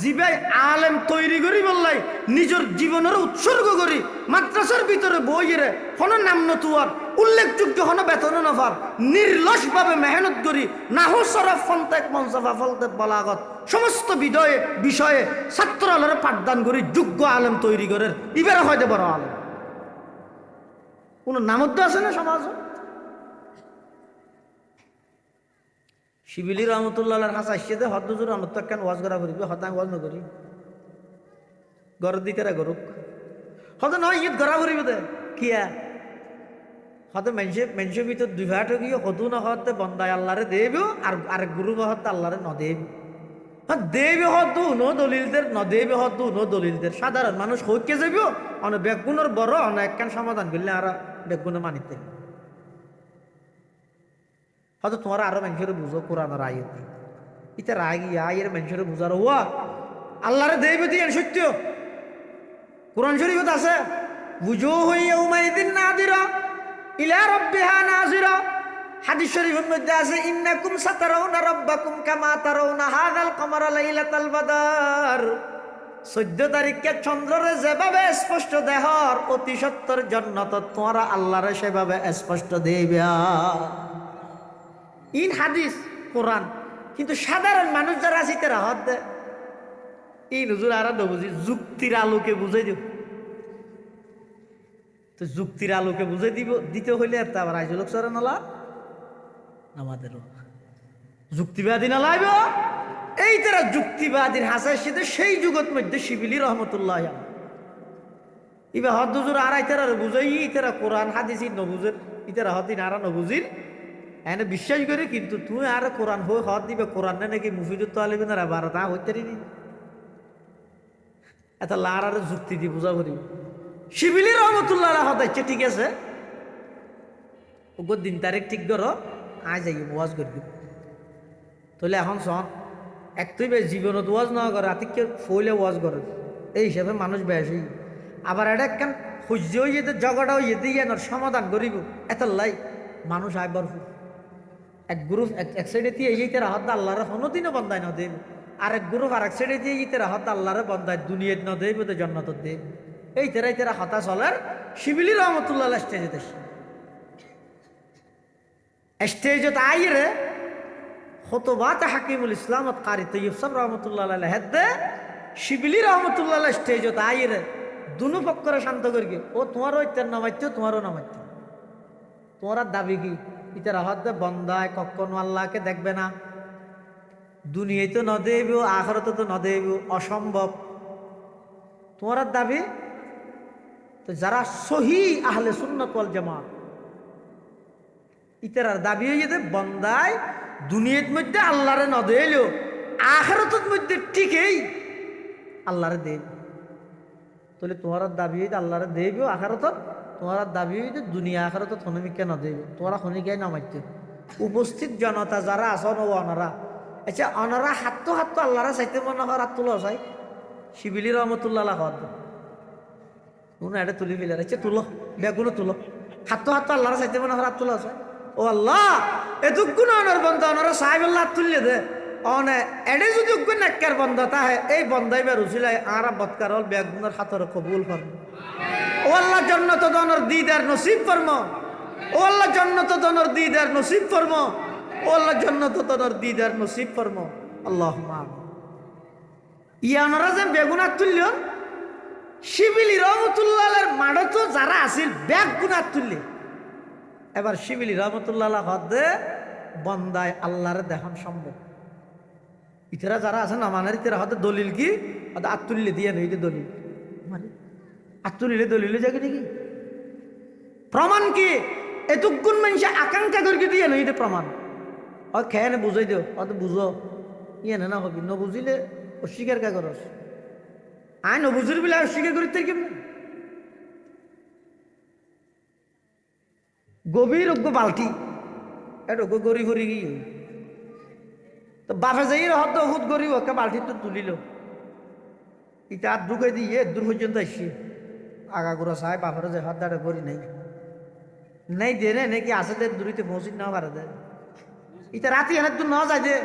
জিবাই আলেম তৈরি করি বললাই নিজের জীবনের উৎসর্গ করি মাদ্রাসার ভিতরে বইয়ের হন নাম নতুয়ার উল্লেখযোগ্য হন বেতন নফার নির্লস ভাবে মেহনত করি নাহু সরফ ফন্তেক মনসাফা ফলতেক বলাগত সমস্ত বিষয়ে ছাত্র আলোরে পাঠদান করি যোগ্য আলেম তৈরি করে ইবারে হয়তো বড় আলেম। কোন নামদ্য আছে না সমাজ? শিবিলি রহমতুল্লাহ হাসা আসছে হদ্দুজুর রহমত কেন ওয়াজ করা করিবে হত আমি ওয়াজ নকরি গড়ের দিকে করুক হত নয় ঈদ গড়া করিবে দে কিয়া হতে মেনসে ভিতর দুই ভাট গিয়ে হতু না হতে বন্দায় আল্লাহরে দেব আর আরেক গুরু হতে আল্লাহরে নদেব দেবে হতু ন দলিলদের নদেবে হতু ন দলিলদের সাধারণ মানুষ হইকে যাব অনেক বেগুনের বড় অনেক কেন সমাধান করলে আর বেগুনে মানিতে হয়তো তোমার আরো মানুষের বুঝো কোরআনের আয়াত ইতা রাগি আয়ের মানুষের বুঝার হওয়া আল্লাহরে দেবে দিয়ে সত্য কোরআন শরীফত আছে বুঝো হইয়া উমাইদিন নাদিরা ইলা রাব্বিহা নাজিরা। হাদিস শরীফের মধ্যে আছে ইন্নাকুম সাতারাউনা রাব্বাকুম কামা তারাউনা হাযাল কমারা লাইলাতাল বাদর। 14 তারিখে চন্দ্ররে যেভাবে স্পষ্ট দেহর অতি সত্তর জান্নাত তোমরা আল্লাহরে সেভাবে স্পষ্ট দেইবা। ইন হাদিস কোরআন। কিন্তু সাধারণ মানুষ যারা আছে তারা হাত দেয় এই নজর আর বুঝি যুক্তির আলোকে বুঝাই দিব। তো যুক্তির আলোকে বুঝাই দিতে হইলে একটা আবার আইজ লোক সারা নালা আমাদেরও যুক্তিবাদী না লাইব। এই তারা যুক্তিবাদীর হাসার সাথে সেই যুগত মধ্যে শিবিলি রহমতুল্লাহ ইবা হদ্দুজুর আর আইতারা বুঝাই ইতারা কোরআন হাদিস নবুজের ইতারা হদিন আর নবুজির এনে বিশ্বাস করি। কিন্তু তুই আর কোরআন হয়ে হদ দিবে কোরআন নাকি মুফিদুর তো আলিবিন আর বার তা হইতে নি এত লার আর যুক্তি দিয়ে বুঝা করি শিবিলি রহমতুল্লাহ হদাইছে ঠিক আছে ওগো দিন তারিখ ঠিক করো আজ যাই ওয়াজ করবি তাহলে এখন শোন এক তুই বেশ জীবনত ওয়াজ না করে রাতিকে ফইলে ওয়াজ করে এই হিসাবে মানুষ বেশি আবার এটা একখান সহ্য হয়ে যেতে জগটা হয়ে যেতে গিয়ে সমাধান করিব এত লাই মানুষ আইবার এক গ্রুপ এক সাইডে দিয়ে এই তেরা হদ আল্লাহরে কোনোদিনও বন্দায় না দেব আর এক গ্রুপ আর এক সাইডে দিয়ে এই তেরা হদ আল্লাহরে বন্দায় দুনিয়াত না দেব তো জন্নত দেব এই তেরাই তেরা হতা চলার শিবিলি রহমতুল্লাহ স্টেজে স্টেজত আইরে হতবাত হাকিমুল ইসলামত কারি তৈয়ব সব রহমতুল্লাহ হেদে শিবিলি রহমতুল্লাহ স্টেজত আইরে দুনো পক্ষরে শান্ত করি ও তোমারও ইত্যার নামাইতো তোমারও নামাইতো তোমার দাবি কি ইতার হদ বন্দায় কখনো আল্লাহকে দেখবে না দুনিয়ায় তো ন দেব আখরতে তো ন দেব অসম্ভব তোমার দাবি। তো যারা সহি আহলে সুন্নাত ওয়াল জামাত ইতার দাবি হয়ে যেতে বন্দায় দুনিয়ার মধ্যে আল্লাহরে ন দেল আখরতের মধ্যে ঠিকই আল্লাহরে দেব। তাহলে তোমার দাবি হইতে আল্লাহরে দেব আখরত তোমার দাবি হইতে দুনিয়া আখরত থনমিকে ন দেব তোমরা খনিকায় নামাইতে উপস্থিত জনতা যারা আসন ও অনারা আচ্ছা অনারা হাত আল্লাহরা চাইতে মনে হয় হাত তুলো চাই শিবিলি রহমতুল্লাহ হদ কোনো এটা তুলি ফেলে আচ্ছা তুলো বেগুলো তুলো হাত আল্লাহরা চাইতে মনে হয় হাত তুলো চাই ও আল্লাহ এতক্ষণ অনার বন্ধ অনারা সাহেব আল্লাহ হাত তুললে দে অনে এডে যদি নাক্কার বন্ধ তাহে এই বন্ধাই বা রুচিলাই আর বৎকার হল বেগুনের হাতর কবুল করব ও আল্লাহ জন্নত দনর দিদার নসিব ফরম ও আল্লাহ জন্নত দনর দিদার নসিব ফরম ও আল্লাহ জন্নত দনর দিদার নসিব ফরম আল্লাহ ইয়ানরা যে বেগুনার তুলল শিবিলি রহমতুল্লাহের মাড়ত যারা আছিল বেগুনার তুললে এবার শিবিলি রহমতুল্লাহ হদে বন্দায় আল্লাহরে দেখান সম্ভব ইতারা যারা আছে না মানের ইতারা হয়তো দলিল কি আত্মুল্লে দিয়ে নেই দলিল মানে আত্মুলিলে দলিলে যাকে নাকি প্রমাণ কি এতক্ষণ মানুষ আকাঙ্ক্ষা করে দিয়ে নেই প্রমাণ ও খেয়ে নে বুঝাই দিও অত বুঝো ইয়ে না হবি ন বুঝিলে অস্বীকার কে করস আয় ন বুঝির বলে অস্বীকার করিতে কেমন গভীর অজ্ঞ বালতি এটা গড়ি ফরি গিয়ে তো বাপে যাই হয়তো হুদ গরিব ওকে বালতি তো তুলিল ইটা আর ঢুকে দিয়ে দূর পর্যন্ত আসছি আগাগোড়া চাই বাপের যে হাত দাঁড়ে করি নাই নাই দে রে নাকি আছে দে দূরিতে পৌঁছি না পারে দে এটা রাতি এনে তুই ন যায় দে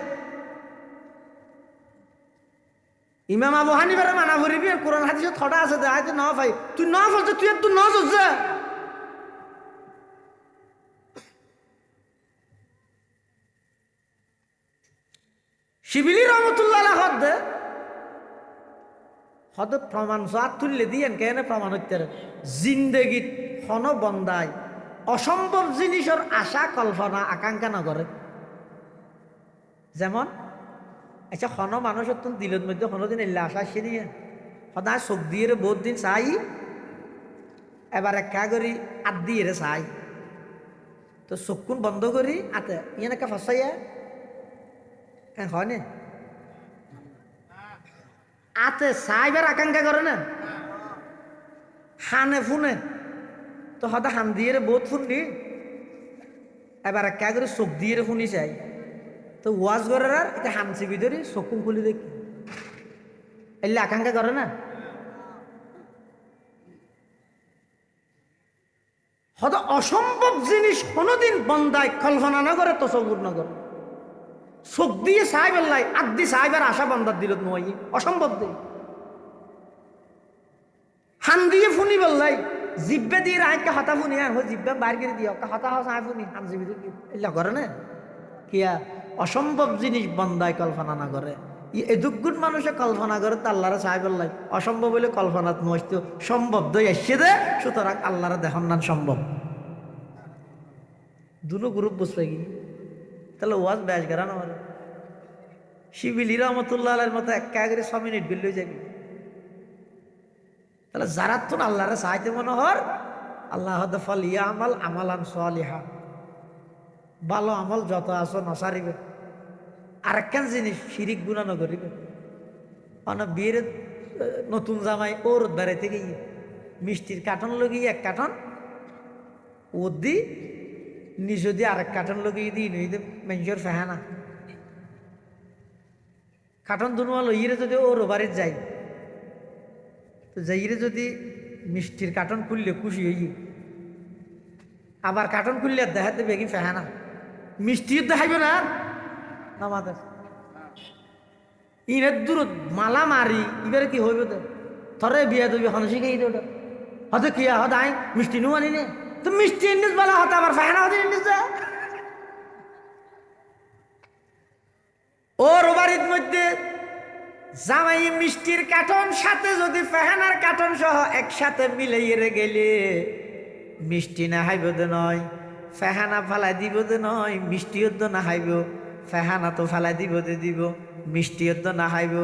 ইমাম আবু হানিফারে মানা করিবি কোরআন হাদিসে থটা আছে দে আইতে ন ভাই তুই ন ফলতে তুই ন যা শিবিলি রহমতুল্লাহ হদ দে হদ প্রমাণ সাত তুললে দিয়েন কেন প্রমাণ হইতে জিন্দগিত হন বন্দায় অসম্ভব জিনিসের আশা কল্পনা আকাঙ্ক্ষা না করে যেমন আচ্ছা হন মানুষের তুমি দিলের মধ্যে হনদিন এলে আশা সে নিয়ে সদায় চোখ দিয়ে বহুত দিন চাই এবার একা করি আট দিয়ে চাই তো চোখকুন বন্ধ করি আতে ইয়ে নাকি ফসাইয়া হয় না আতে চাইবার আকাঙ্ক্ষা করে না হানে ফুনে তো হয়তো হান দিয়ে বহুত ফুননি এবার একা করে চোখ দিয়ে ফুনি চাই তো ওয়াজ করে আর এটা হানছি ভিতরে চোখুন খুলি দেখি এলে আকাঙ্ক্ষা করে না হয়তো অসম্ভব জিনিস কোনোদিন বন্দায় কল্পনা না করে তো সবুর না করে চোখ দিয়ে চাই বেল্লাই আদি চাইবার আশা বন্দার দিল নয় অসম্ভব দিল হান দিয়ে ফুনি বেল্লাই জিব্বে দিয়ে আঁকে হতা ফুনি আর জিব্বে বাইর করে দিয়ে হতা হওয়া চাই ফুনি হান জিবি এলা করে না কিয়া অসম্ভব জিনিস বন্দায় কল্পনা না করে এদুগুণ মানুষে কল্পনা করে তো আল্লাহরা চাই বেল্লাই অসম্ভব হলে কল্পনাত নষ্ট সম্ভব দই আসছে দে সুতরাং আল্লাহরা দেখন না সম্ভব দুটো গ্রুপ বুঝবে কি তাহলে ওয়াজ ব্যাস গেরানো হলো শিবিলি রহমতুল্লাহ আলের মতো একা করে 6 মিনিট বিল যাবি তাহলে যারা তো আল্লাহরে চাইতে মনে হর আল্লাহ ফল ইয়া আমাল আমালান সালিহা ভালো আমল যত আছো নসারিবে আরেকখান জিনিস শিরিক গুনাহ ন করিবে অনেক বিয়ের নতুন জামাই ওর বেড়াইতে গিয়ে মিষ্টির কার্টন লগিয়ে এক কার্টন ও দি নিজে দিয়ে আরেক কার্টন লগিয়ে দিই নই মেঞ্জর ফেহানা কার্টন দুনুয়া লইয়ে যদি ওর বাড়ির যাই তো যাইরে যদি মিষ্টির কার্টন খুললে খুশি হই আবার কার্টন খুললে দেখাতে বেগি ফেহানা মিষ্টির দেখাইবে না আমাদের ইনের দূর মালা মারি এবারে কি হইবে তো থরে বিয়া দেবি হনসি খেয়ে ওটা হয়তো কি হয়তো আই মিষ্টি নু আনি নে তো মিষ্টি এনে বলা হতো আবার ফেহানা হতে এনে যা ওর বাড়ির মধ্যে জামাই মিষ্টির কার্টন সাথে যদি ফেহানার কার্টন সহ একসাথে মিলাইয়ে গেলে মিষ্টি না হাইব দে নয় ফেহানা ফালাই দিব দে নয় মিষ্টিও তো না হাইব ফেহানা তো ফালাই দিব দে দিব মিষ্টিও তো না হাইব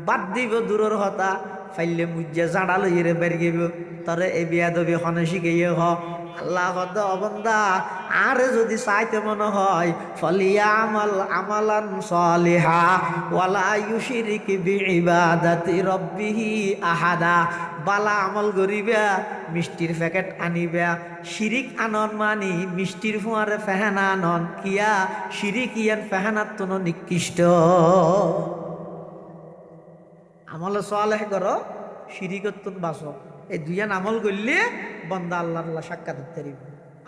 বাদ দিব দূরের হতা ফাইলে মুজ্জা জাঁড়া লইয়ে বের গেব তরে এ বিয়া দবি হনে শিখেইয়ে হ আল্লাহ অবন্দা আরে যদি চাইতে মনে হয় ফলিয়া আমাল আমালান সালিহা ওয়ালা ইউশরিক বিইবাদাতি রাব্বিহি আহাদা বালা আমল করিবা মিষ্টির প্যাকেট আনিবা শিরিক আনন মানি মিষ্টির ফুয়ারে ফেহানা আনন কিয়া শিরিক ইয়ান ফেহানাত তো নিকৃষ্ট আমল সালেহ করো শিরিকত বাঁচো এই দুইয়ান আমল করলে বন্দা আল্লাহ আল্লাহ সাক্ষাৎ উত্তরিব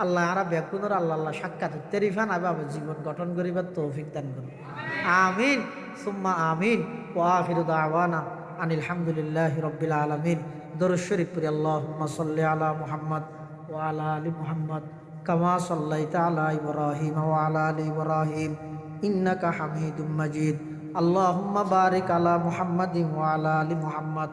আল্লাহ আরা ব্যাকুনের আল্লাহ আল্লাহ সাক্ষাৎ উত্তরিফান আবার জীবন গঠন করিবার তৌফিক দান করুন আমিন সুম্মা আমিন ওয়া আখিরু দাওয়ানা আনিল হামদুলিল্লাহি রাব্বিল আলামিন দরুদ শরীফ পড়ি আল্লাহুম্মা সাল্লি আলা মুহাম্মদ ওয়া আলা আলি মুহাম্মদ কামা সাল্লাইতা আলা ইব্রাহিম ওয়া আলা আলি ইব্রাহিম ইন্নাকা হামিদুম মাজিদ আল্লাহুম্মা বারিক আলা মুহাম্মাদিন ওয়া আলা আলি মুহাম্মদ